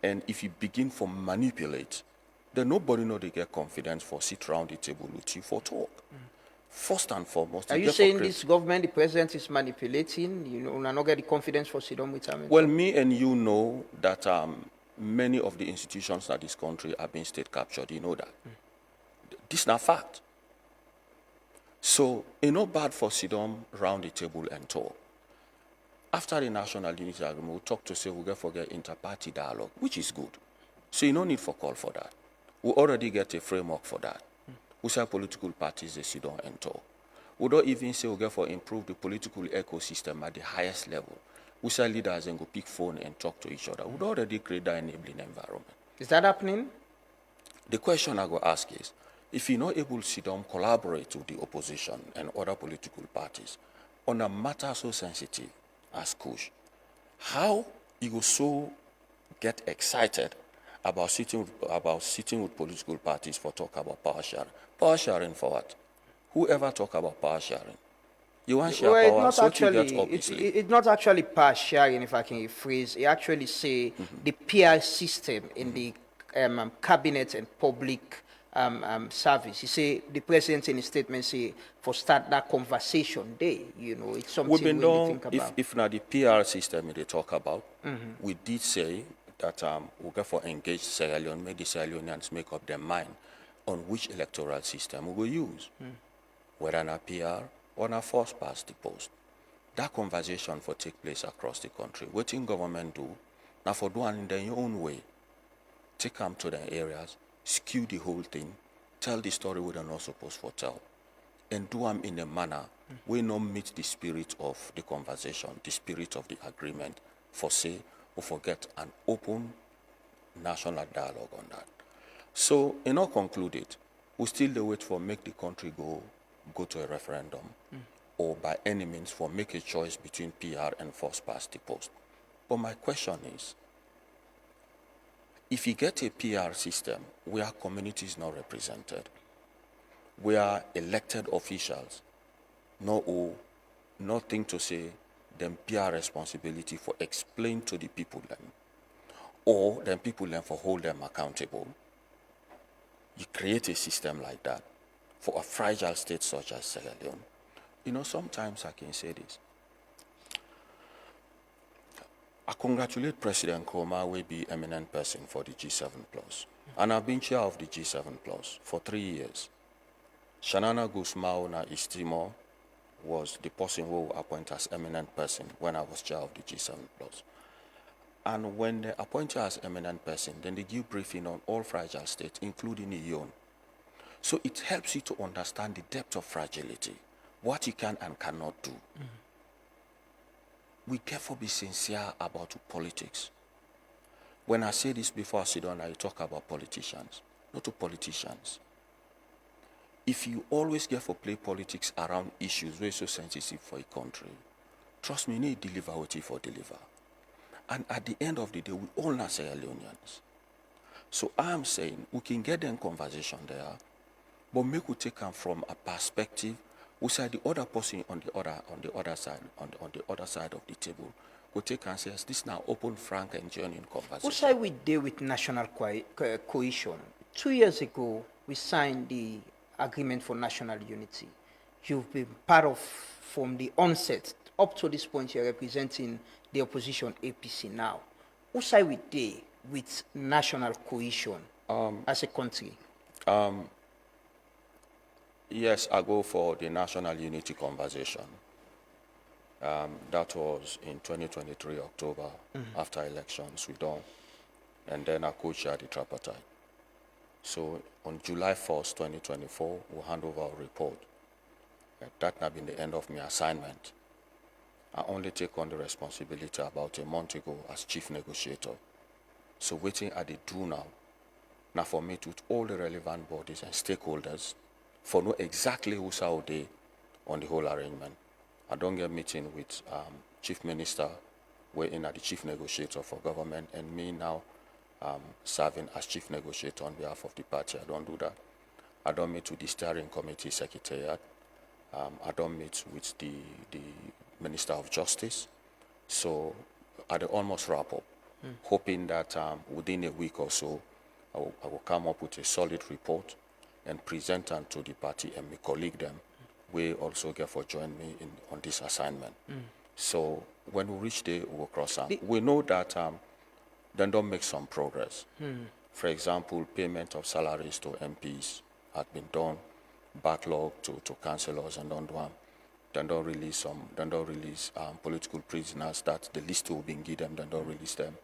and if you begin to manipulate, then nobody know they get confidence for sit around the table with you for talk. First and foremost, are you saying this government, the president is manipulating? You know, not get the confidence for sit down with them? Well, me and you know that many of the institutions in this country have been state captured. You know that. This is not fact. So it's not bad for sit down around the table and talk. After the National Unity Agreement, we'll talk to say we'll forget inter-party dialogue, which is good. So you no need for call for that. We already get a framework for that. We say political parties, they sit down and talk. We don't even say we'll for improve the political ecosystem at the highest level. We say leaders and go pick phone and talk to each other. We'd already create that enabling environment. Is that happening? The question I go ask is, if you're not able to sit down, collaborate with the opposition and other political parties on a matter so sensitive as Kush, how you go so get excited about sitting with political parties for talk about power sharing? Power sharing for what? Whoever talk about power sharing? You want share power, so you get obviously. It's not actually power sharing, if I can rephrase. It actually say the PR system in the cabinet and public service. You say the president in his statement say for start that conversation day. You know, it's something we've been we done, think about. if not the PR system they talk about, we did say that we'll go for engage Sierra Leone, make the Sierra Leoneans make up their mind on which electoral system we will use, whether on a PR or on a first past the post. That conversation for take place across the country. What in government do, now for doing in their own way, take them to their areas, skew the whole thing, tell the story we are not supposed to tell, and do them in a manner we not meet the spirit of the conversation, the spirit of the agreement, for say, or forget an open national dialogue on that. So, in all concluded, we still wait for make the country go to a referendum, or by any means for make a choice between PR and first past the post. But my question is, if you get a PR system where communities not represented, where elected officials nothing to say, then PR responsibility for explain to the people then, or then people then for hold them accountable, you create a system like that for a fragile state such as Sierra Leone. You know, sometimes I can say this. I congratulate President Koma, will be eminent person for the G7+. And I've been chair of the G7+ for 3 years. Shanana Gusmao na Istimo, was the person who appointed as eminent person when I was chair of the G7 Plus. And when they appoint you as eminent person, then they give briefing on all fragile states, including your own. So it helps you to understand the depth of fragility, what you can and cannot do. We therefore be sincere about politics. When I say this before I sit down, I talk about politicians, not to politicians. If you always get for play politics around issues very so sensitive for a country, trust me, you need deliver what you for deliver. And at the end of the day, we all are Sierra Leoneans. So I am saying we can get them conversation there, but make we take them from a perspective. We say the other person on the other side of the table. We take and say, this now open, frank, and genuine conversation. What side we deal with national cohesion? 2 years ago, we signed the Agreement for National Unity. You've been part of, from the onset, up to this point, you're representing the opposition APC now. What side we deal with national cohesion as a country? Yes, I go for the national unity conversation. That was in 2023, October, after elections we done. And then I co-chaired the tripartite. So on July 1st, 2024, we'll hand over our report. That has been the end of my assignment. I only take on the responsibility about a month ago as chief negotiator. So waiting at the do now for me to with all the relevant bodies and stakeholders, for know exactly who's out there on the whole arrangement. I don't get meeting with chief minister, we're in at the chief negotiator for government, and me now serving as chief negotiator on behalf of the party. I don't do that. I don't meet with the steering committee secretariat. I don't meet with the Minister of Justice. So I almost wrap up, hoping that within a week or so, I will come up with a solid report and present them to the party and my colleague them. We also get for join me on this assignment. So when we reach there, we will cross them. We know that they don't make some progress. For example, payment of salaries to MPs had been done, backlog to councillors and don't do them. They don't release political prisoners that the list will be given, they don't release them,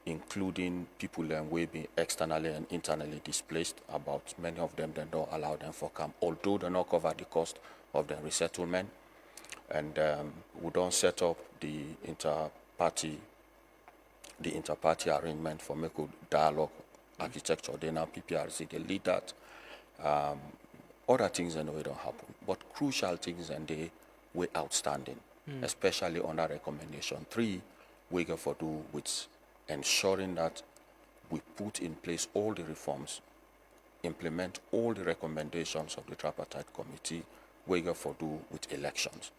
including people who will be externally and internally displaced. About many of them, they don't allow them for camp, although they don't cover the cost of their resettlement. And we don't set up the inter-party arrangement for make dialogue architecture. They now PPRC, they lead that. Other things in the way don't happen, but crucial things and they were outstanding, especially on that recommendation 3, we go for do with ensuring that we put in place all the reforms, implement all the recommendations of the tripartite committee, we go for do with elections.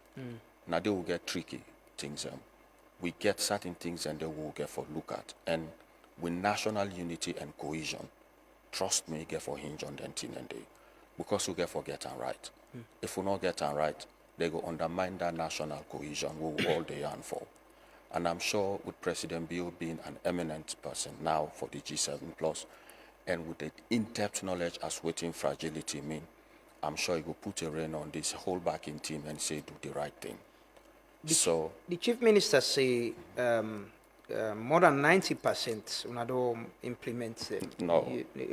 Now they will get tricky things. We get certain things and they will get for look at. And with national unity and cohesion, trust me, get for hinge on them thing and they. Because we get for getting right. If we not getting right, they go undermine that national cohesion we all they yearn for. And I'm sure with President Bill being an eminent person now for the G7 Plus, and with the in-depth knowledge as waiting fragility mean, I'm sure he will put a rein on this whole backing team and say do the right thing. The chief minister say more than 90% una don't implement it. No.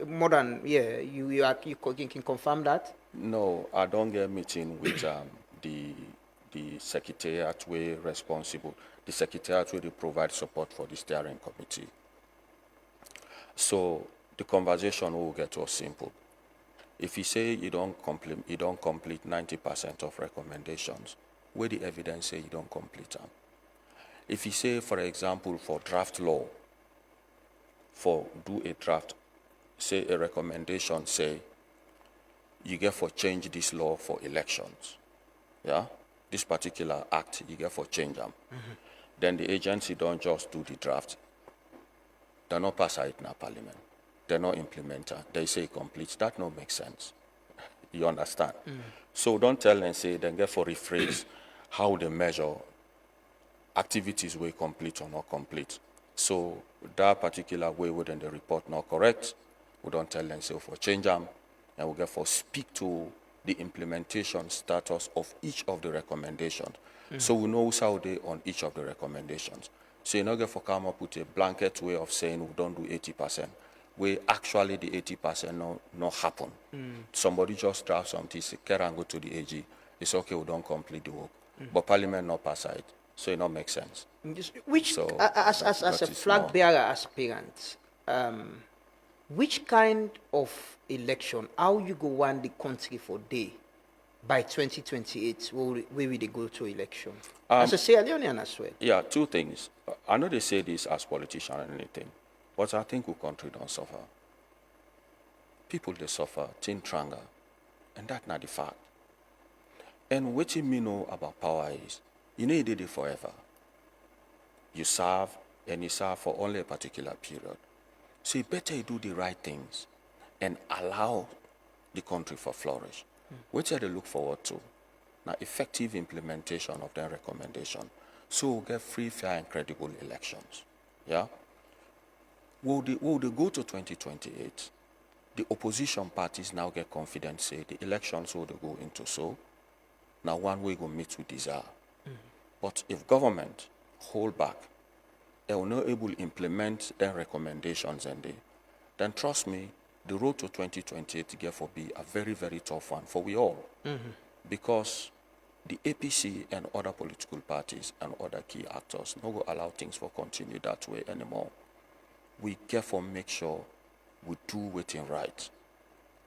More than, yeah, you can confirm that? No, I don't get meeting with the secretariat way responsible. The secretariat will provide support for the steering committee. So the conversation will get was simple. If you say you don't complete 90% of recommendations, where the evidence say you don't complete them? If you say, for example, for draft law, do a draft, say a recommendation, say you get for change this law for elections, yeah? This particular act, you get for change them. Then the agency don't just do the draft. They not pass it in a parliament. They not implement it. They say complete. That no makes sense. You understand? So don't tell and say, then get for rephrase how they measure activities were complete or not complete. So that particular way within the report not correct, we don't tell them say for change them, and we get for speak to the implementation status of each of the recommendations. So we know how they on each of the recommendations. So you're not going to come up with a blanket way of saying we don't do 80%, where actually the 80% not happen. Somebody just draft something, say, care and go to the AG. It's okay, we don't complete the work. But Parliament not pass it, so it not make sense. Which, So as that a is flag more. bearer aspirant, which kind of election, how you go want the country for day by 2028, where will they go to election? As a Sierra Leonean as well. Yeah, two things. I know they say this as politician and anything, but I think our country don't suffer. People they suffer, tin tranga, and that's not the fact. And what you know about power is, you know you did it forever. You serve, and you serve for only a particular period. So you better you do the right things and allow the country for flourish. What they look forward to? Now, effective implementation of their recommendation. So we'll get free, fair, and credible elections. Yeah? Will they go to 2028? The opposition parties now get confidence, say the elections will they go into so. Now one way go meet with desire. But if government hold back, they will not able to implement their recommendations and then trust me, the road to 2028 therefore be a very, very tough one for we all. Because the APC and other political parties and other key actors not go allow things for continue that way anymore. We therefore make sure we do waiting right.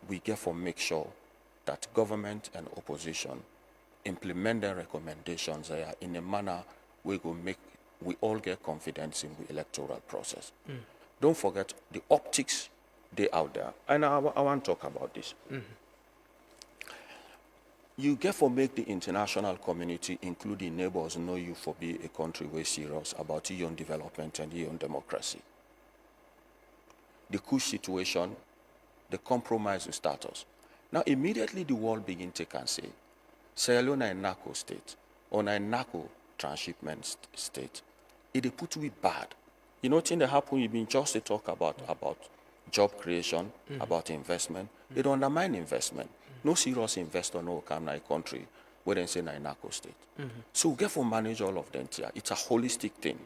We therefore make sure that government and opposition implement their recommendations there in a manner we go make we all get confidence in the electoral process. Don't forget the optics they out there. And I want to talk about this. You get for make the international community, including neighbors, know you for be a country way serious about your own development and your own democracy. The Kush situation, the compromise with status. Now immediately the world begin to can say, Sierra Leone a narco state, or a narco transshipment state. It put we bad. You know thing that happen, you been just to talk about job creation, about investment. It undermine investment. No serious investor no come to a country where they say na a narco state. So we get for manage all of them here. It's a holistic thing.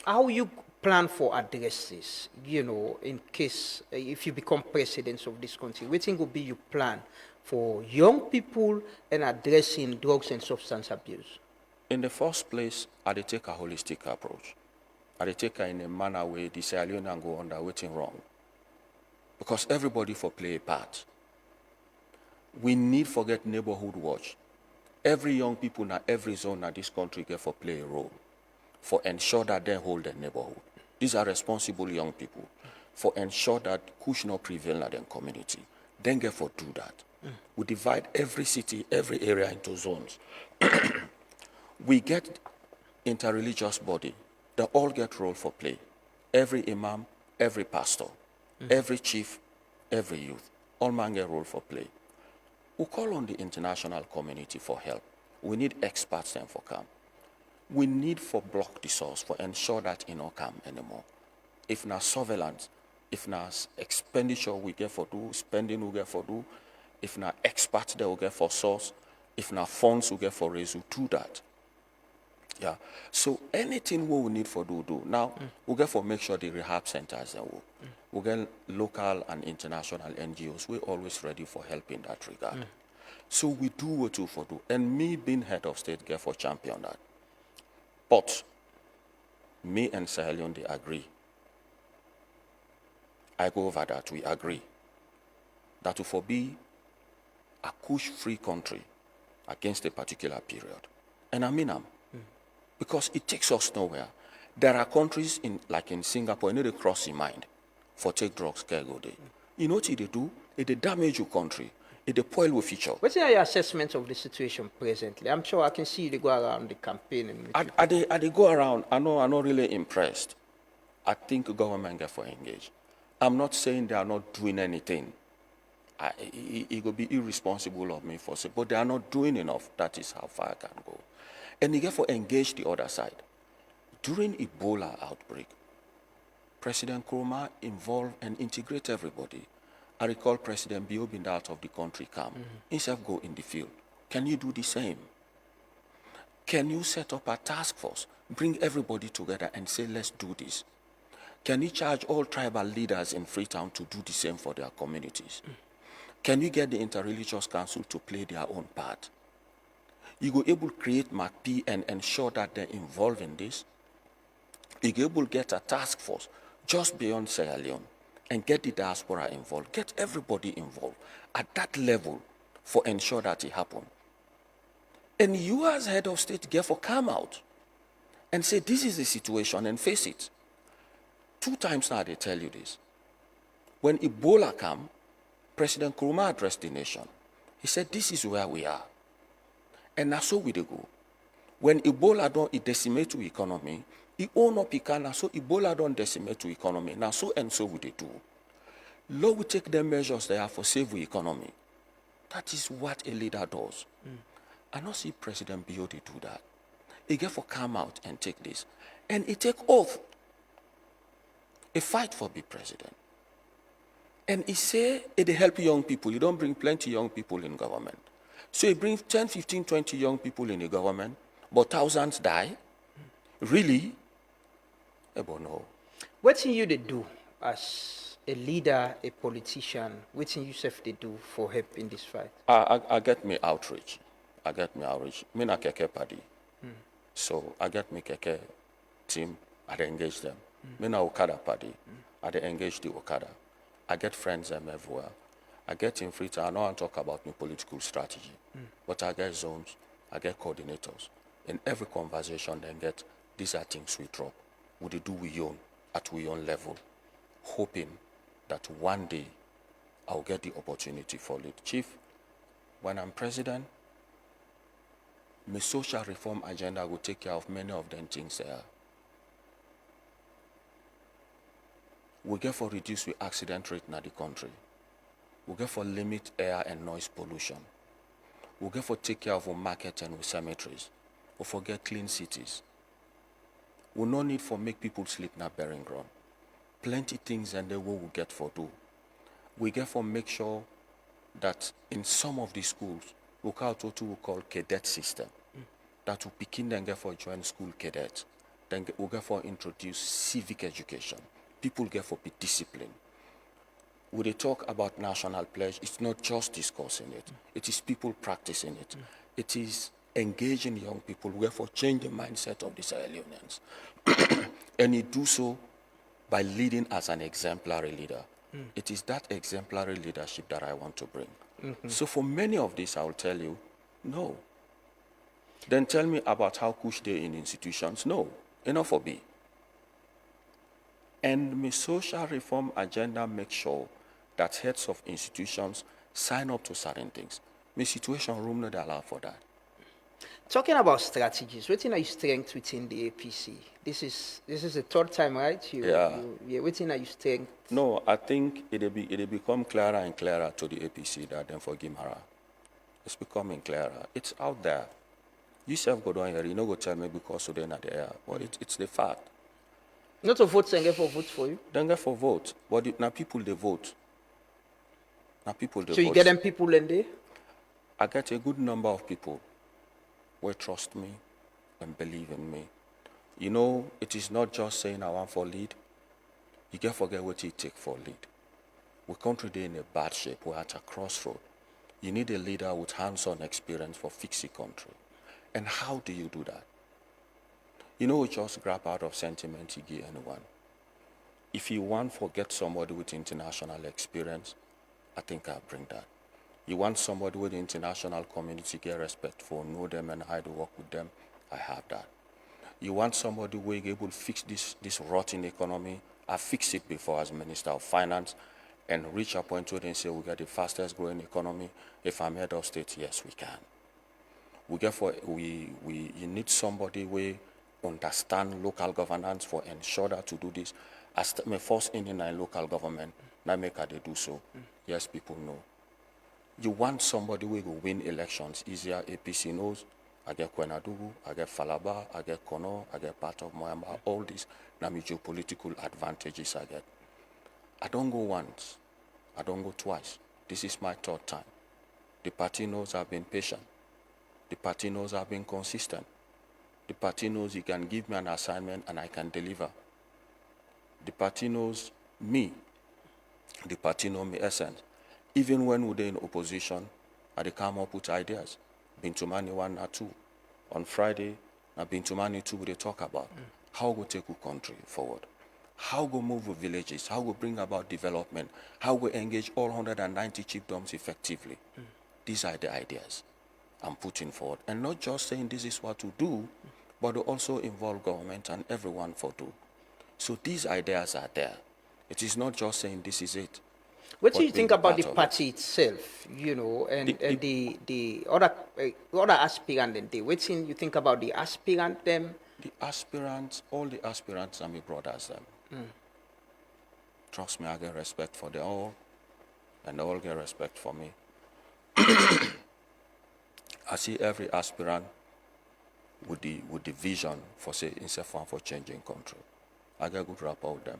How you plan for address this, in case if you become president of this country, what thing will be your plan for young people and addressing drugs and substance abuse? In the first place, I take a holistic approach. I take it in a manner where the Sierra Leonean go under waiting wrong. Because everybody for play a part. We need forget neighborhood watch. Every young people in every zone in this country get for play a role for ensure that they hold their neighborhood. These are responsible young people for ensure that Kush not prevail in their community. Then get for do that. We divide every city, every area into zones. We get interreligious body. They all get role for play. Every imam, every pastor, every chief, every youth, all man get role for play. We call on the international community for help. We need experts then for come. We need for block the source for ensure that it not come anymore. If not surveillance, if not expenditure we get for do, spending we get for do, if not experts they will get for source, if not funds we get for raise, we do that. Yeah. So anything we need for do. Now we get for make sure the rehab centers they will. We get local and international NGOs. We're always ready for help in that regard. So we do what we for do. And me being head of state get for champion that. But me and Sierra Leone they agree. I go over that. We agree that to be a Kush-free country against a particular period. And I mean because it takes us nowhere. There are countries like in Singapore, you know they cross your mind for take drugs, care go there. You know what they do? They damage your country. They spoil your future. What's your assessment of the situation presently? I'm sure I can see you go around the campaign. And they go around. I'm not really impressed. I think the government get for engaged. I'm not saying they are not doing anything. It would be irresponsible of me for saying, but they are not doing enough. That is how far I can go. And they get for engage the other side. During Ebola outbreak, President Nkrumah involved and integrate everybody. I recall President Bio being out of the country come. Himself go in the field. Can you do the same? Can you set up a task force, bring everybody together and say, let's do this? Can you charge all tribal leaders in Freetown to do the same for their communities? Can you get the Interreligious Council to play their own part? You go able to create MACP and ensure that they're involved in this. You go able to get a task force just beyond Sierra Leone and get the diaspora involved, get everybody involved at that level for ensure that it happen. And you as head of state, therefore, come out and say, this is the situation and face it. 2 times now they tell you this. When Ebola came, President Nkrumah addressed the nation. He said, this is where we are. And now so we dey go. When Ebola don't decimate to economy, it own up now so Ebola don't decimate to economy. Now so and so we dey do. Lord, we take the measures there for save the economy. That is what a leader does. I don't see President Bio do that. He get for come out and take this. And he take oath. A fight for be president. And he say it help young people. You don't bring plenty young people in government. So he brings 10, 15, 20 young people in the government, but thousands die. Really? But no. What thing you they do as a leader, a politician? What thing you self they do for help in this fight? I get me outreach. Me na keke party. So I get me keke team. I dey engage them. Me na Okada party. I dey engage the Okada. I get friends them everywhere. I get in Freetown. I know I talk about my political strategy, but I get zones. I get coordinators. In every conversation, then get these are things we drop. We do we own at we own level, hoping that one day I'll get the opportunity for it. Chief, when I'm president, my social reform agenda will take care of many of them things there. We get for reduce the accident rate in the country. We get for limit air and noise pollution. We get for take care of our market and our cemeteries. We forget clean cities. We no need for make people sleep na bearing ground. Plenty things and they will get for do. We get for make sure that in some of the schools, we call cadet system. That we begin then get for join school cadet. Then we get for introduce civic education. People get for be disciplined. When they talk about national pledge, it's not just discussing it. It is people practicing it. It is engaging young people, wherefore change the mindset of the Sierra Leoneans. And you do so by leading as an exemplary leader. It is that exemplary leadership that I want to bring. So for many of these, I will tell you, no. Then tell me about how Kush day in institutions. No, enough for me. And my social reform agenda makes sure that heads of institutions sign up to certain things. My situation room not allow for that. Talking about strategies, what are your strengths within the APC? This is the 3rd time, right? What are your strengths? No, I think it'll become clearer and clearer to the APC that then for Marah. It's becoming clearer. It's out there. You self go down here, you know go tell me because they're not there. But it's the fact. Not to vote, and get for vote for you. Don't get for vote. But now people they vote. So you get them people in there? I get a good number of people who trust me and believe in me. You know, it is not just saying I want for lead. You get forget what you take for lead. We country there in a bad shape. We're at a crossroad. You need a leader with hands-on experience for fixing country. And how do you do that? You know, we just grab out of sentiment you give anyone. If you want to get somebody with international experience, I think I'll bring that. You want somebody with the international community, get respect for, know them and how to work with them, I have that. You want somebody who is able to fix this rotten economy, I fixed it before as Minister of Finance, and reach a point where they say we get the fastest growing economy. If I'm head of state, yes, we can. You need somebody who understand local governance for ensure that to do this. As my first in local government, now make they do so. Yes, people know. You want somebody who will win elections easier. APC knows. I get Kwenadugu, I get Falaba, I get Kono, I get part of Moyamba. All these now geopolitical advantages I get. I don't go once. I don't go twice. This is my third time. The party knows I've been patient. The party knows I've been consistent. The party knows you can give me an assignment and I can deliver. The party knows me. The party knows me essence. Even when we're in opposition, I come up with ideas. Bintumani 1 or 2. On Friday, Bintumani 2, they talk about how we take our country forward, how we move with villages, how we bring about development, how we engage all 190 chiefdoms effectively. These are the ideas I'm putting forward. And not just saying this is what to do, but to also involve government and everyone for do. So these ideas are there. It is not just saying this is it. What do you think about the part of party itself, you know, and the other aspirant and what do you think about the aspirant them? The aspirants, all the aspirants are my brothers them. Trust me, I get respect for them all, and they all get respect for me. I see every aspirant with the vision for say for changing country. I get good rapport with them.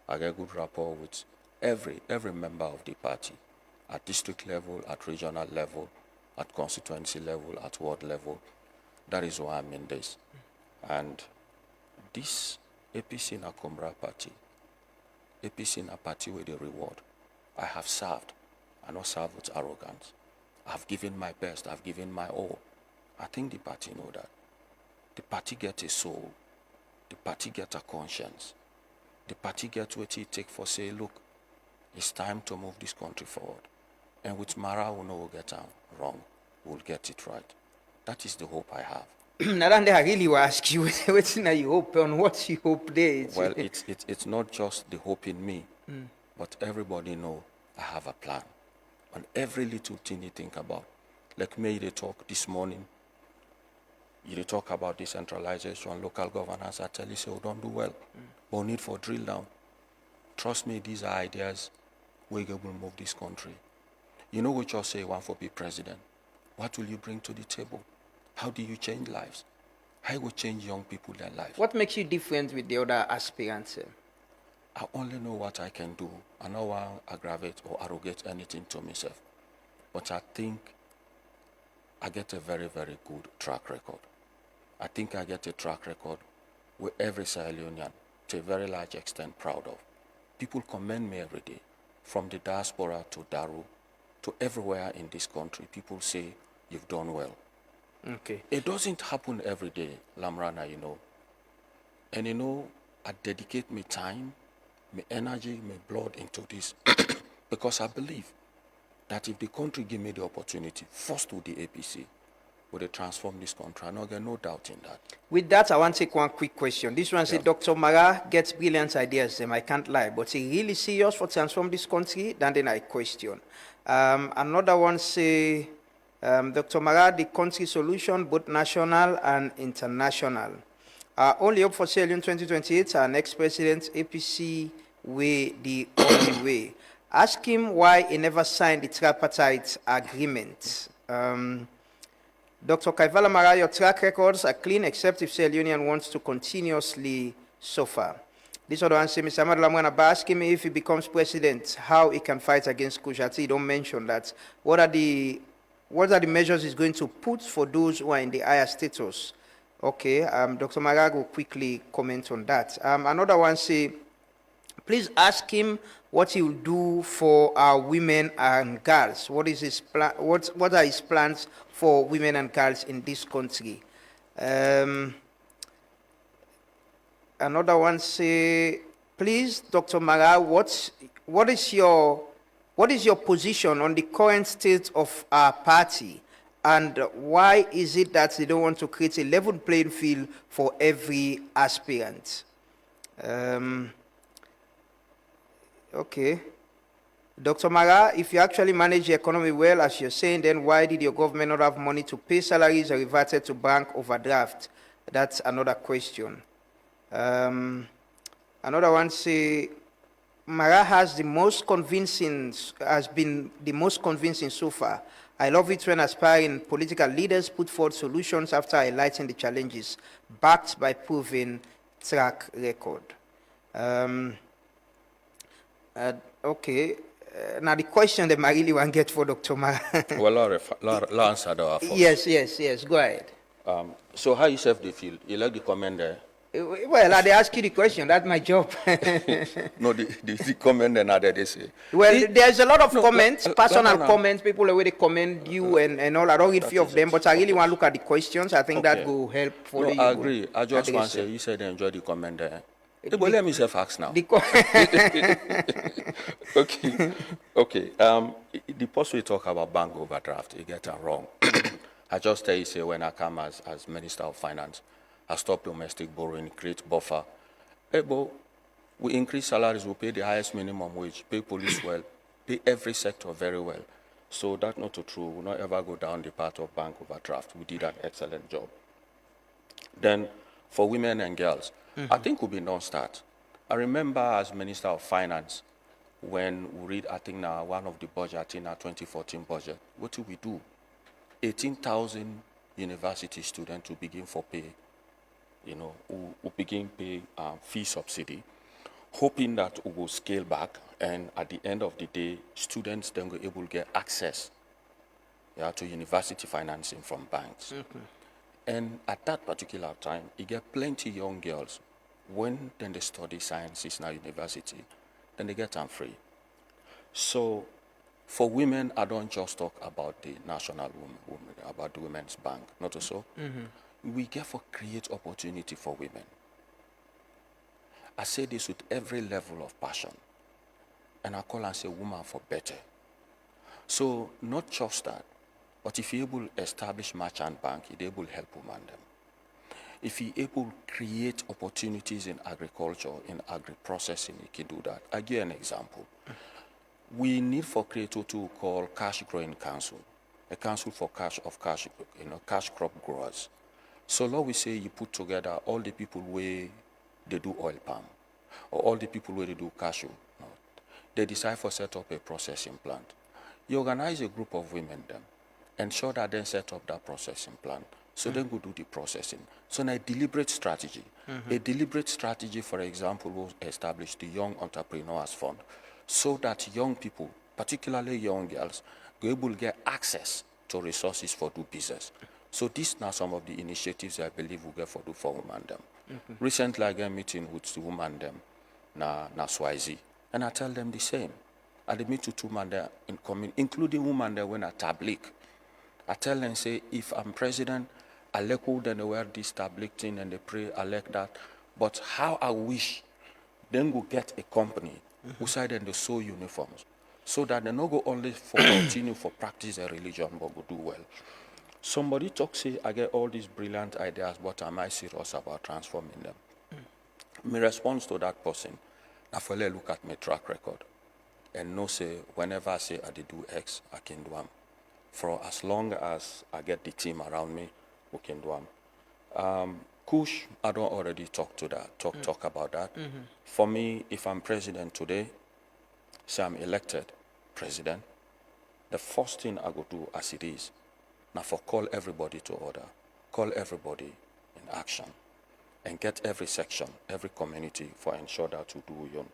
I get good rapport with every member of the party, at district level, at regional level, at constituency level, at ward level. That is why I'm in this. And this APC Nakumbra party, APC na party with the reward. I have served. I not serve with arrogance. I've given my best. I've given my all. I think the party know that. The party get a soul. The party get a conscience. The party get what it take for say, look, it's time to move this country forward. And with Marah, we know we'll get wrong. We'll get it right. That is the hope I have. Narande, I really will ask you, what's you hope on what you hope there? Well, it's not just the hope in me, but everybody know I have a plan. On every little thing you think about. Like me, they talk this morning, you talk about decentralization, local governance. I tell you, say, we don't do well. But we need for drill down. Trust me, these are ideas we will move this country. You know what you say, one for be president. What will you bring to the table? How do you change lives? How will change young people their lives? What makes you different with the other aspirants? I only know what I can do. I don't want to aggravate or arrogate anything to myself. But I think I get a very, very good track record. I think I get a track record where every Sierra Leonean, to a very large extent, proud of. People commend me every day, from the diaspora to Daru, to everywhere in this country. People say, you've done well. Okay. It doesn't happen every day, Lamrana, you know. And you know, I dedicate my time, my energy, my blood into this because I believe that if the country give me the opportunity, first with the APC, will they transform this country? I get no doubt in that. With that, I want to take one quick question. This one said, Dr. Marah gets brilliant ideas, I can't lie, but he really serious for transform this country? Then I question. Another one say, Dr. Marah, the country solution, both national and international. Only hope for Sierra Leone 2028, our next president, APC, way the only way. Ask him why he never signed the tripartite agreement. Dr. Kaifala Marah, your track records are clean, except if Sierra Leonean wants to continuously suffer. This other one says, Mr. Ahmad Lamwana, ask him if he becomes president, how he can fight against Kush. He don't mention that. What are the measures he's going to put for those who are in the higher status? Okay, Dr. Marah will quickly comment on that. Another one say, please ask him what he will do for our women and girls. What is his plan? What are his plans for women and girls in this country? Another one say, please, Dr. Marah, what is your position on the current state of our party, and why is it that they don't want to create a level playing field for every aspirant? Okay. Dr. Marah, if you actually manage the economy well, as you're saying, then why did your government not have money to pay salaries or reverted to bank overdraft? That's another question. Another one say, Marah has been the most convincing so far. I love it when aspiring political leaders put forward solutions after highlighting the challenges, backed by proven track record. Okay. now the question that I really want to get for Dr. Marah. Well, Laura answer that first. Yes, go ahead. So how you self they feel? You like the comment there? Well, I ask you the question, that's my job. No, the comment there now that they say. Well, there's a lot of comments, personal no. comments, people already commend you and all. I don't read few of them, but I really want to look at the questions. I think that Okay. will help for No, you. I agree. I just want address to say, it. you said enjoy the comment there. But let me self ask now. The co- Okay. The post we talk about bank overdraft, you get it wrong. I just tell you, say, when I come as Minister of Finance, I stop domestic borrowing, create buffer. Hey, but we increase salaries, we pay the highest minimum wage, pay police well, pay every sector very well. So that's not true. We'll not ever go down the path of bank overdraft. We did an excellent job. Then for women and girls, I think we've been non-start. I remember as Minister of Finance, when we read, I think now one of the budget, I think our 2014 budget, what do we do? 18,000 university students to begin for pay, who begin pay fee subsidy, hoping that we will scale back, and at the end of the day, students then will able to get access to university financing from banks. And at that particular time, you get plenty young girls, when then they study sciences in our university, then they get them free. So for women, I don't just talk about the national women, about the Women's Bank, not so. We therefore create opportunity for women. I say this with every level of passion. And I call and say woman for better. So not just that, but if you're able to establish merchant bank, you're able to help women them. If you're able to create opportunities in agriculture, in agri-processing, you can do that. I'll give you an example. We need for create what we call cash growing council, a council for cash crop growers. So now we say you put together all the people where they do oil palm, or all the people where they do cashew. They decide for set up a processing plant. You organize a group of women then, ensure that they set up that processing plant. So then we do the processing. So now a deliberate strategy. A deliberate strategy, for example, will establish the Young Entrepreneurs Fund, so that young people, particularly young girls, are able to get access to resources for do business. So these are some of the initiatives I believe we get for do for women them. Recently I got a meeting with the women them na Swazi, and I tell them the same. I meet with two women there in common, including women there when I tablik. I tell them, say, if I'm president, I like who then they wear this tablik thing and they pray, I like that. But how I wish then go get a company who side then they sew uniforms, so that they not go only for continue for practice their religion, but go do well. Somebody talk, say, I get all these brilliant ideas, but am I serious about transforming them? My response to that person, I follow look at my track record and know, say, whenever I say I did do X, I can do them. For as long as I get the team around me, we can do them. Kush, I don't already talk about that. For me, if I'm president today, say I'm elected president, the first thing I go do as it is, now for call everybody to order, call everybody in action, and get every section, every community for ensure that to do you.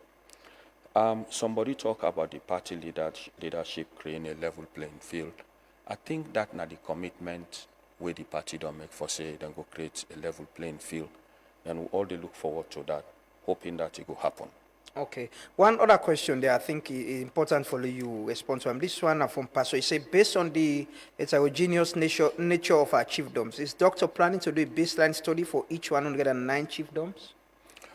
Somebody talk about the party leadership creating a level playing field. I think that now the commitment where the party don't make for say then go create a level playing field, and we all they look forward to that, hoping that it will happen. Okay. One other question there I think is important for you respond to. This one from Pastor. He said, based on the heterogeneous nature of our chiefdoms, is doctor planning to do a baseline study for each 109 chiefdoms?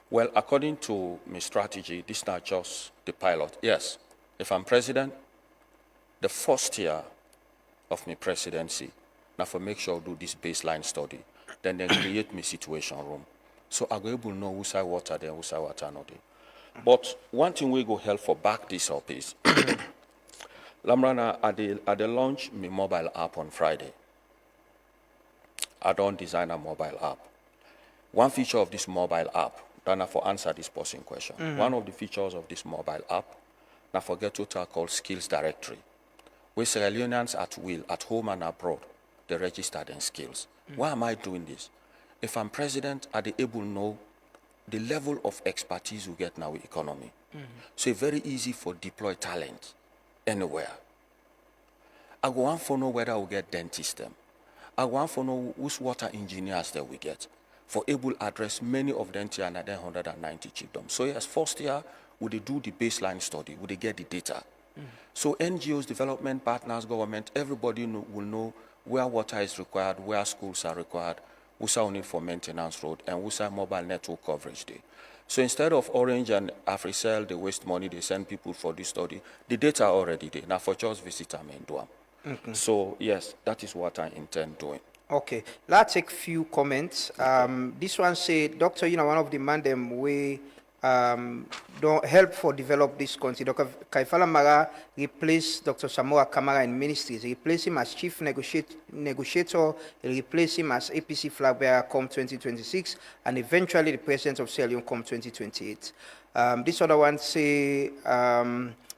Well, according to my strategy, this is not just the pilot. Yes, if I'm president, the first year of my presidency, now for make sure I do this baseline study, then create my situation room. So I go able to know who side water there, who side water not there. But one thing we go help for back this up is, Lamrana, at the launch my mobile app on Friday. I don't design a mobile app. One feature of this mobile app, then for answer this person question. One of the features of this mobile app, now forget to talk called skills directory. Where Sierra Leoneans at will, at home and abroad, they register their skills. Why am I doing this? If I'm president, are they able to know the level of expertise we get now with economy? So it's very easy for deploy talent anywhere. I go on for know whether we get dentists them. I want for know which water engineers that we get for able address many of them here and then 190 chiefdoms. So yes, first year, would they do the baseline study? Would they get the data? So NGOs, development partners, government, everybody will know where water is required, where schools are required, who's our need for maintenance road, and who's our mobile network coverage day. So instead of Orange and AfriCell, they waste money, they send people for this study, the data are already there. Now for just visit them and do them. So yes, that is what I intend doing. Okay, let's take few comments. This one say, Doctor, one of the man them we don't help for develop this country. Dr. Kaifala Marah replaced Dr. Samoa Kamara in ministries. He replaced him as chief negotiator. He replaced him as APC flag bearer come 2026, and eventually the president of Sierra Leone come 2028. This other one say,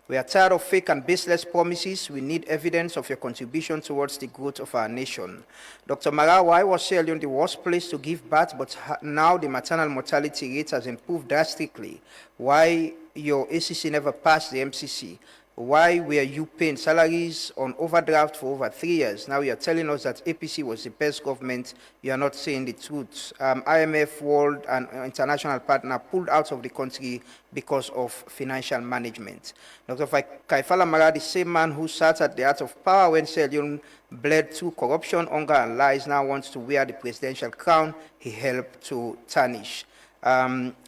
we are tired of fake and baseless promises. We need evidence of your contribution towards the growth of our nation. Dr. Marah, why was Sierra Leone the worst place to give birth, but now the maternal mortality rate has improved drastically? Why your ACC never passed the MCC? Why were you paying salaries on overdraft for over 3 years? Now you are telling us that APC was the best government. You are not saying the truth. IMF, World, and international partner pulled out of the country because of financial management. Dr. Kaifala Marah, the same man who sat at the heart of power when Sierra Leone bled through corruption, hunger, and lies, now wants to wear the presidential crown he helped to tarnish.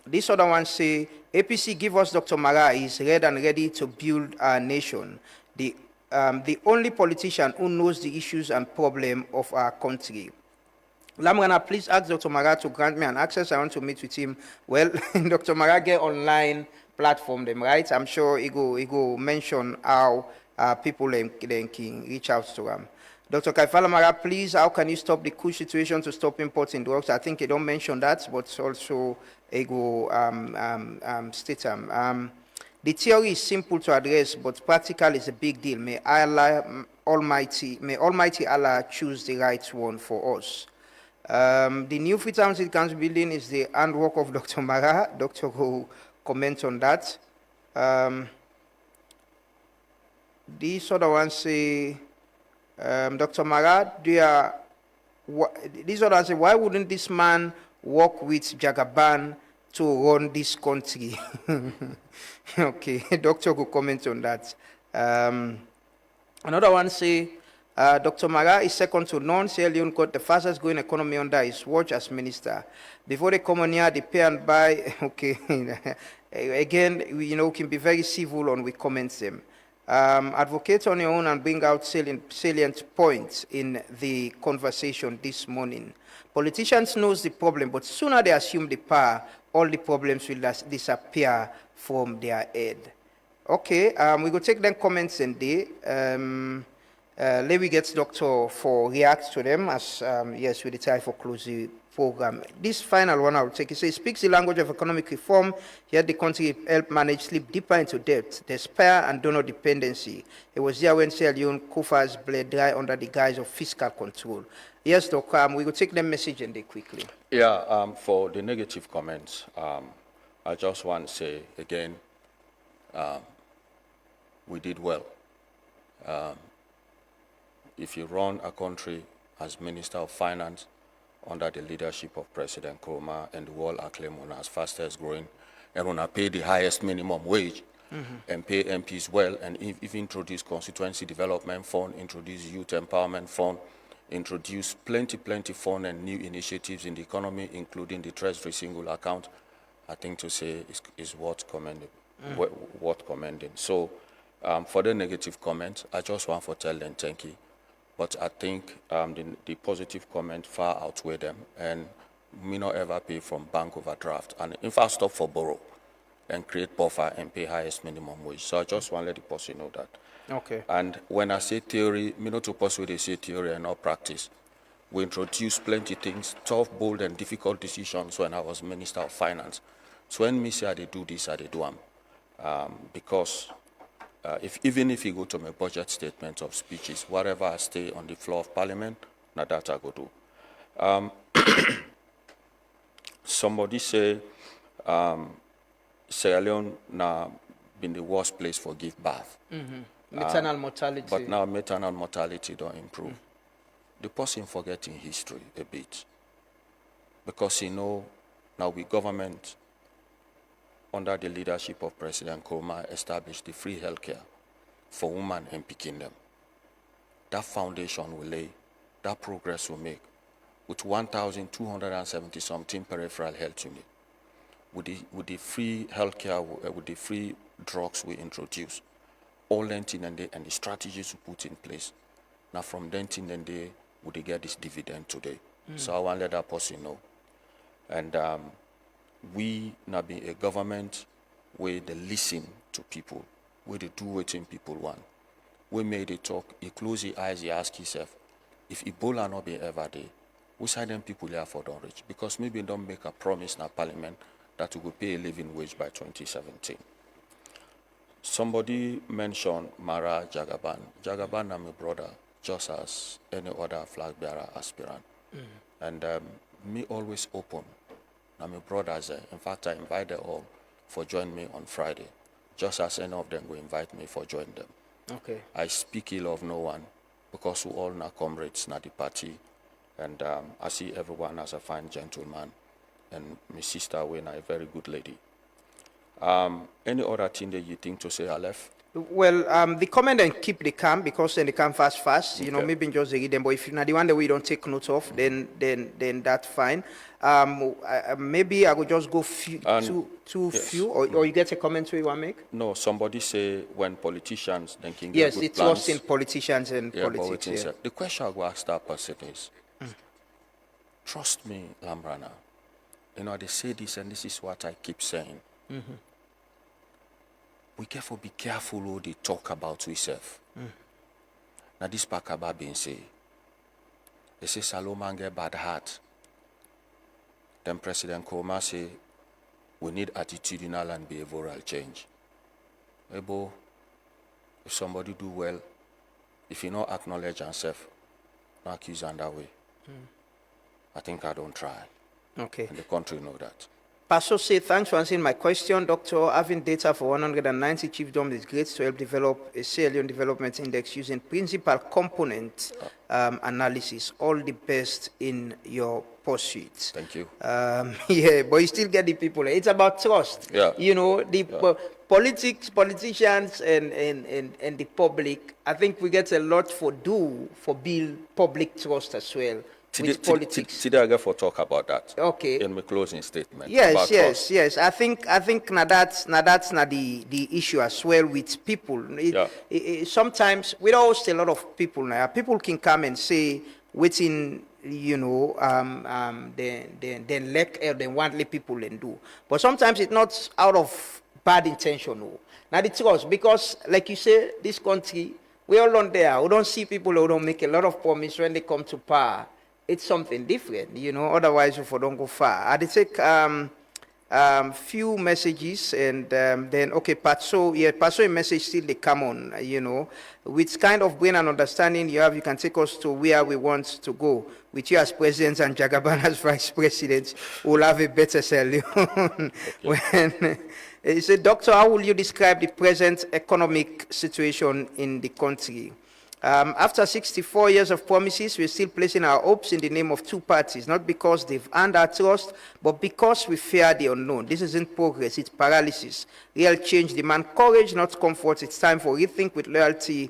This other one say, APC give us Dr. Marah is ready to build our nation. The only politician who knows the issues and problem of our country. Lamrana, please ask Dr. Marah to grant me an access. I want to meet with him. Well, Dr. Marah get online platform them, right? I'm sure he go mention how people can reach out to him. Dr. Kaifala Marah, please, how can you stop the Kush situation to stop importing drugs? I think he don't mention that, but also he go state the theory is simple to address, but practical is a big deal. May Almighty Allah choose the right one for us. The new Freetown City Council building is the handwork of Dr. Marah. Doctor will comment on that. This other one say, Dr. Marah, this other one say, why wouldn't this man work with Jagaban to run this country? Okay, Doctor will comment on that. Another one say, Dr. Marah is second to none. Sierra Leone got the fastest growing economy under his watch as minister. Before they come on here, they pay and buy. Okay, again, we can be very civil on we comments them. Advocate on your own and bring out salient points in the conversation this morning. Politicians knows the problem, but sooner they assume the power, all the problems will disappear from their head. Okay, we go take them comments and day. Let me get Doctor for react to them as yes, we try for close the program. This final one I will take. It says, speaks the language of economic reform, yet the country helped manage slip deeper into debt, despair, and donor dependency. It was there when Sierra Leone coffers bled dry under the guise of fiscal control. Yes, Doctor, we will take them message and they quickly. Yeah, for the negative comments, I just want to say again, we did well. If you run a country as Minister of Finance under the leadership of President Nkrumah and the world acclaim on as fastest growing, and want to pay the highest minimum wage and pay MPs well, and if introduce constituency development fund, introduce youth empowerment fund, introduce plenty fund and new initiatives in the economy, including the treasury single account, I think to say is worth commending. Worth commending. So for the negative comments, I just want to tell them thank you. But I think the positive comment far outweigh them, and me not ever pay from bank overdraft. And in fact, stop for borrow and create buffer and pay highest minimum wage. So I just want to let the person know that. Okay. And when I say theory, me not to pursue they say theory and not practice. We introduced plenty things, tough, bold, and difficult decisions when I was Minister of Finance. So when me say I do this, I do them. Because even if you go to my budget statement of speeches, whatever I stay on the floor of Parliament, now that I go do. Somebody say Sierra Leone now been the worst place for give birth. Maternal mortality. But now maternal mortality don't improve. The person forgetting history a bit. Because now we government under the leadership of President Nkrumah established the free healthcare for women and picking them. That foundation will lay, that progress will make with 1,270 something peripheral health unit. With the free healthcare, with the free drugs we introduce, all then and the strategies we put in place. Now from then and they would get this dividend today. So I want to let that person know. And we now be a government where they listen to people, where they do what people want. We made it talk, he close his eyes, he ask himself, if Ebola not be ever there, we say them people here for don't reach. Because maybe don't make a promise in parliament that we will pay a living wage by 2017. Somebody mentioned Marah Jagaban. Jagaban is my brother, just as any other flag bearer aspirant. And me always open. I'm my brothers. In fact, I invite them all for join me on Friday, just as any of them will invite me for join them. Okay. I speak ill of no one because we all are comrades, not the party. And I see everyone as a fine gentleman. And my sister, when a very good lady. Any other thing that you think to say, Aleph? Well, the comment and keep the calm because then they come fast. You know, Okay. maybe just read them. But if you're not the one that we don't take note of, then that's fine. Maybe I would just go too yes. few, or you get a comment you want to make? No, somebody say when politicians then can get Yes, good it's plans. lost in politicians and Yeah, but politics. wait, Yeah. the question I will ask that person is, trust me, Lambrana, they say this and this is what I keep saying. We careful be careful who they talk about ourselves. Now this Pakaba being say, they say Salomon get bad heart. Then President Nkrumah say, we need attitudinal and behavioral change. Ebo, if somebody do well, if you not acknowledge yourself, not accuse on that way. I think I don't try. Okay. And the country know that. Pastor say, thanks for answering my question, Doctor. Having data for 190 chiefdoms is great to help develop a Sierra Leone Development Index using principal component analysis. All the best in your pursuit. Thank you. Yeah, but you still get the people. It's about trust. Yeah. You know, the politicians and the public, I think we get a lot for build public trust as well. With politics. Today I get for talk about that. Okay. In my closing statement. Yes, about yes, trust. yes. I think now that's not the issue as well with people. Sometimes we don't host a lot of people now. People can come and say within then want people and do. But sometimes it's not out of bad intention. No. Now the trust, because like you say, this country, we all on there. We don't see people who don't make a lot of promise when they come to power. It's something different, otherwise if we don't go far. I did take few messages and then, okay, Patso a message still they come on, with kind of brain and understanding you have, you can take us to where we want to go. With you as president and Jagaban as vice president, we'll have a better Sierra Leone. When he said, Doctor, how will you describe the present economic situation in the country? After 64 years of promises, we're still placing our hopes in the name of two parties, not because they've earned our trust, but because we fear the unknown. This isn't progress, it's paralysis. Real change demands courage, not comfort. It's time for rethink with loyalty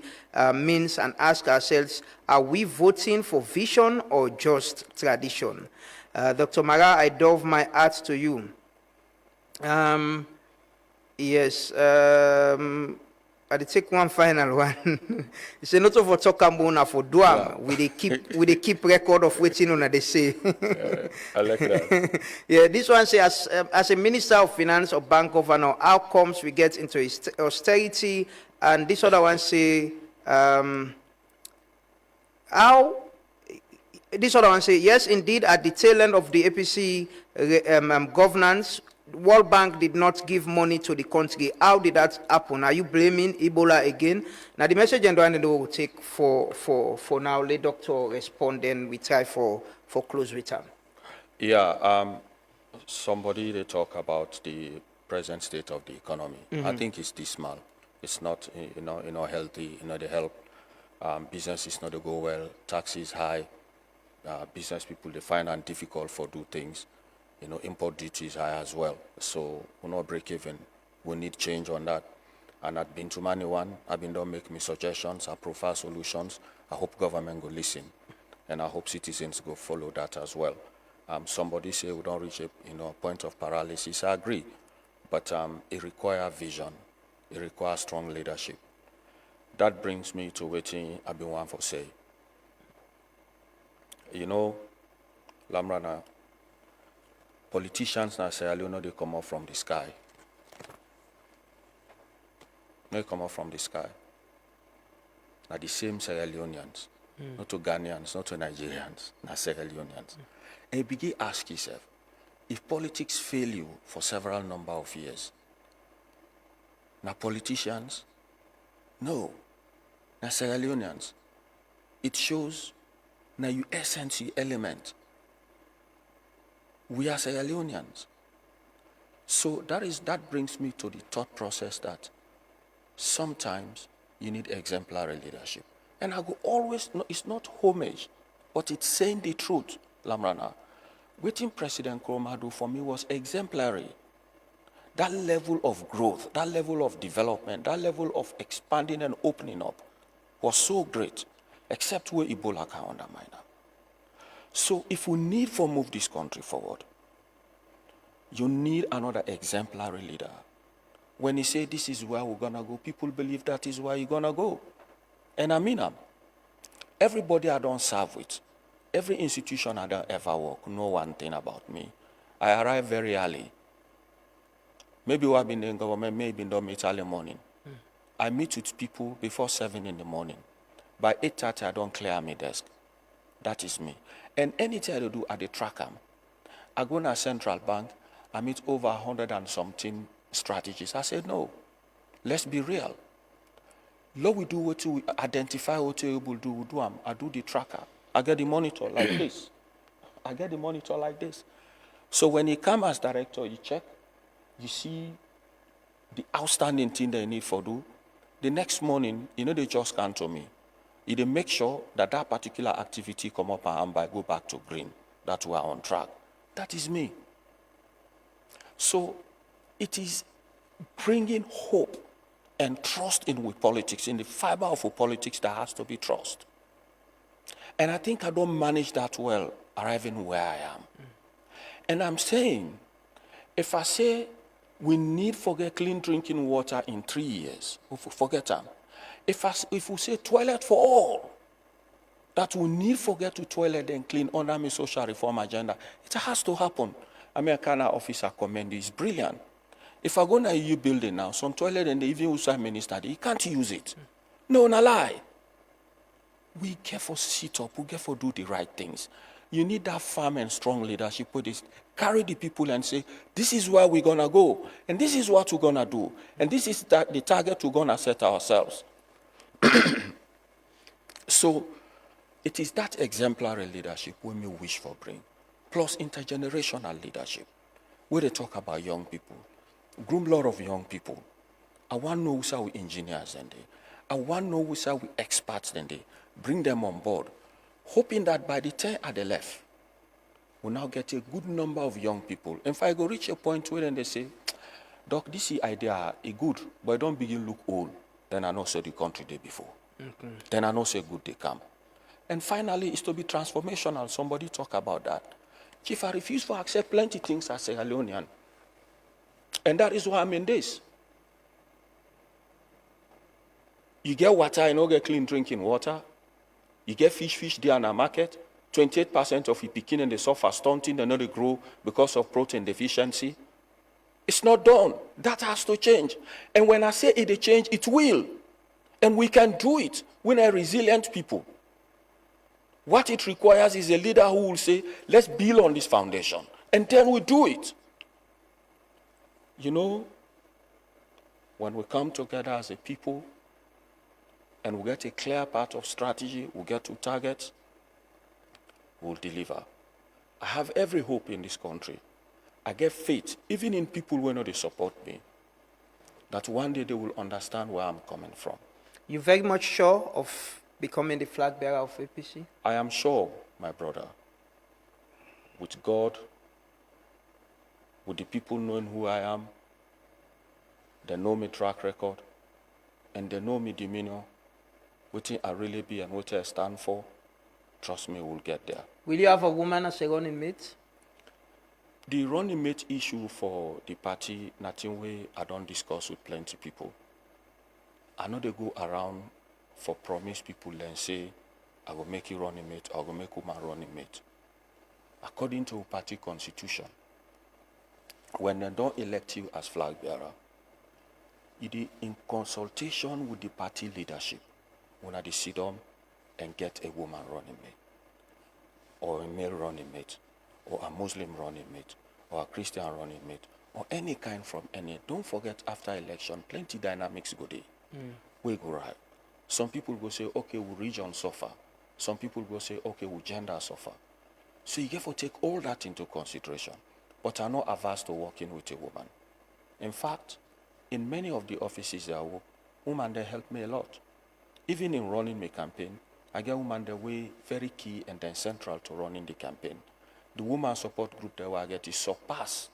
means and ask ourselves, are we voting for vision or just tradition? Dr. Marah, I dove my heart to you. Yes. I take one final one. It's a not for Tokambona for Duam. We they keep record of waiting on they say. I like that. Yeah, this one says as a minister of finance or bank governor, how comes we get into austerity? And this other one say this other one say yes, indeed, at the tail end of the APC governance, World Bank did not give money to the country. How did that happen? Are you blaming Ebola again? Now the message and one will take for now. Let doctor respond, then we try for close return. Yeah, somebody they talk about the present state of the economy. I think it's dismal. It's not, healthy, the help. Business is not to go well, tax is high, business people, they find it difficult for do things. Import duty is high as well. So we're not break even. We need change on that. And I've been to many one. I've been done make me suggestions. I profile solutions. I hope government go listen, and I hope citizens go follow that as well. Somebody say we don't reach a point of paralysis. I agree, but it requires vision. It requires strong leadership. That brings me to waiting I've been one for say. Lamrana, politicians now say, they come up from the sky. They come up from the sky. Now the same Sierra Leoneans, not to Ghanaians, not to Nigerians, not Sierra Leoneans. And you begin to ask yourself, if politics fail you for several number of years, now politicians, no, now Sierra Leoneans, it shows now you essence element. We are Sierra Leoneans. So that brings me to the thought process that sometimes you need exemplary leadership. And I go always, no, it's not homage, but it's saying the truth, Lamrana. Waiting President Nkrumah do for me was exemplary. That level of growth, that level of development, that level of expanding and opening up was so great, except where Ebola can undermine her. So if we need to move this country forward, you need another exemplary leader. When you say this is where we're gonna go, people believe that is where you're gonna go. And I mean, everybody I don't serve with, every institution I don't ever work, know one thing about me. I arrive very early. Maybe I've been in government, maybe in the early morning. I meet with people before 7 in the morning. By 8:30, I don't clear my desk. That is me. And anything I do at the track, I go to a central bank, I meet over 100 and something strategies. I said, no, let's be real. Lord, we do what we identify what we will do. I do the tracker. I get the monitor like this. I get the monitor like this. So when you come as director, you check, you see the outstanding thing they need for do. The next morning, they just come to me. They make sure that that particular activity come up and by go back to green, that we are on track. That is me. So it is bringing hope and trust in with politics, in the fiber of politics that has to be trust. And I think I don't manage that well, arriving where I am. And I'm saying, if I say we need forget clean drinking water in 3 years, forget them. If we say toilet for all, that we need forget to toilet and clean under my social reform agenda, it has to happen. American officer commend is brilliant. If I go to a EU building now, some toilet and they even use minister, you can't use it. No, no lie. We careful sit up, we careful do the right things. You need that firm and strong leadership with this. Carry the people and say, this is where we're gonna go, and this is what we're gonna do, and this is the target we're gonna set ourselves. So it is that exemplary leadership we may wish for bring, plus intergenerational leadership, where they talk about young people. Groom a lot of young people. I want to know who we engineers and they. I want to know who we experts and they. Bring them on board, hoping that by the time at the left, we'll now get a good number of young people. And if I go reach a point where then they say, Doc, this idea is good, but I don't begin look old, then I know say the country day before. Okay. Then I know say good they come. And finally, it's to be transformational. Somebody talk about that. Chief, I refuse to accept plenty things as a Leonean. And that is why I'm in this. You get water, you don't get clean drinking water. You get fish there in the market. 28% of the picking and the suffer stunting, they know they grow because of protein deficiency. It's not done. That has to change. And when I say it change, it will. And we can do it. We're a resilient people. What it requires is a leader who will say, let's build on this foundation. And then we do it. When we come together as a people, and we get a clear path of strategy, we get to targets, we'll deliver. I have every hope in this country. I get faith, even in people who know they support me. that one day they will understand where I'm coming from. You're very much sure of becoming the flag bearer of APC? I am sure, my brother, with God, with the people knowing who I am, they know me track record, and they know me demeanor, what I really be and what I stand for, trust me, we'll get there. Will you have a woman as a running mate? The running mate issue for the party, nothing way I don't discuss with plenty people. I know they go around for promise people and say, I will make you running mate, or I will make woman running mate. According to party constitution, when they don't elect you as flag bearer, it is in consultation with the party leadership when they sit down and get a woman running mate, or a male running mate, or a Muslim running mate, or a Christian running mate, or any kind from any. Don't forget, after election, plenty dynamics go there. We go right. Some people go say, okay, will region suffer. Some people go say, okay, will gender suffer. So you have to take all that into consideration. But I'm not averse to working with a woman. In fact, in many of the offices there, women, they help me a lot. Even in running my campaign, I get women that way very key and then central to running the campaign. The woman support group that I get is surpass.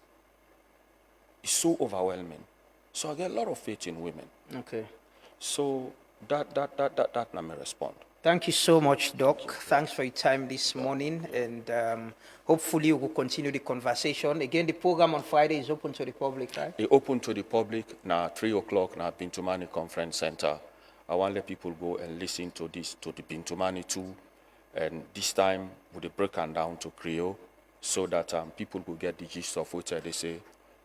It's so overwhelming. So I get a lot of faith in women. Okay. So that let me respond. Thank you so much, Doc. Thanks for your time this morning, and hopefully we will continue the conversation. Again, the program on Friday is open to the public, right? It's open to the public now, 3 o'clock now, Bintumani Conference Center. I want to let people go and listen to this, to the Bintumani too, and this time with the breakdown down to Creole, so that people will get the gist of what they say.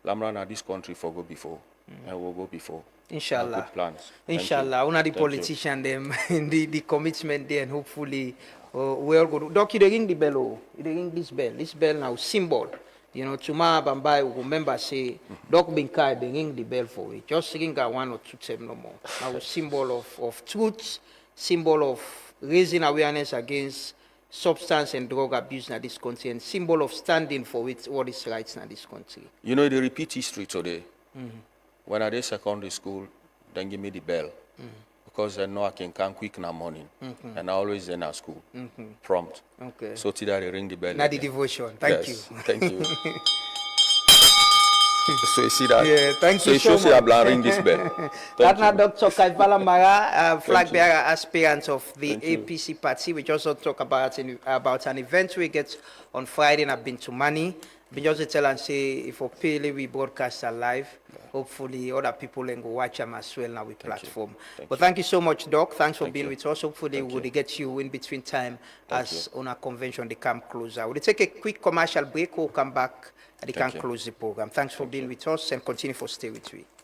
Lamrana, this country for go before, and we'll go before. Inshallah. Good plans. Inshallah. Una the politician them the commitment there, and hopefully we all go. Doc, you dey ring the bell, oh, you dey ring this bell. This bell now symbol. You know, tomorrow Bambai will remember say Doc Binkai, they ring the bell for it. Just ring that 1 or 2 times no more. Now symbol of truth, symbol of raising awareness against substance and drug abuse in this country, and symbol of standing for it, what is rights in this country. You know, they repeat history today. When I did secondary school, then give me the bell. Because I know I can come quick in the morning. And I always in at school. Prompt. Okay. So today they ring the bell. Not the devotion. Thank you. Thank you. So you see that? Yeah, thank so you so much. So you should ring this bell. That's now Dr. Kaifala Marah, flag bearer aspirant of the APC party. We just talk about an event we get on Friday and I've been to Mani. We just tell and say if for Pele we broadcast live, hopefully other people can go watch them as well now with platform. But thank you so much, Doc. Thanks for being with us. Hopefully we will get you in between time as on our convention they come closer. We'll take a quick commercial break. We'll come back and they can close the program. Thanks for being with us and continue for stay with me.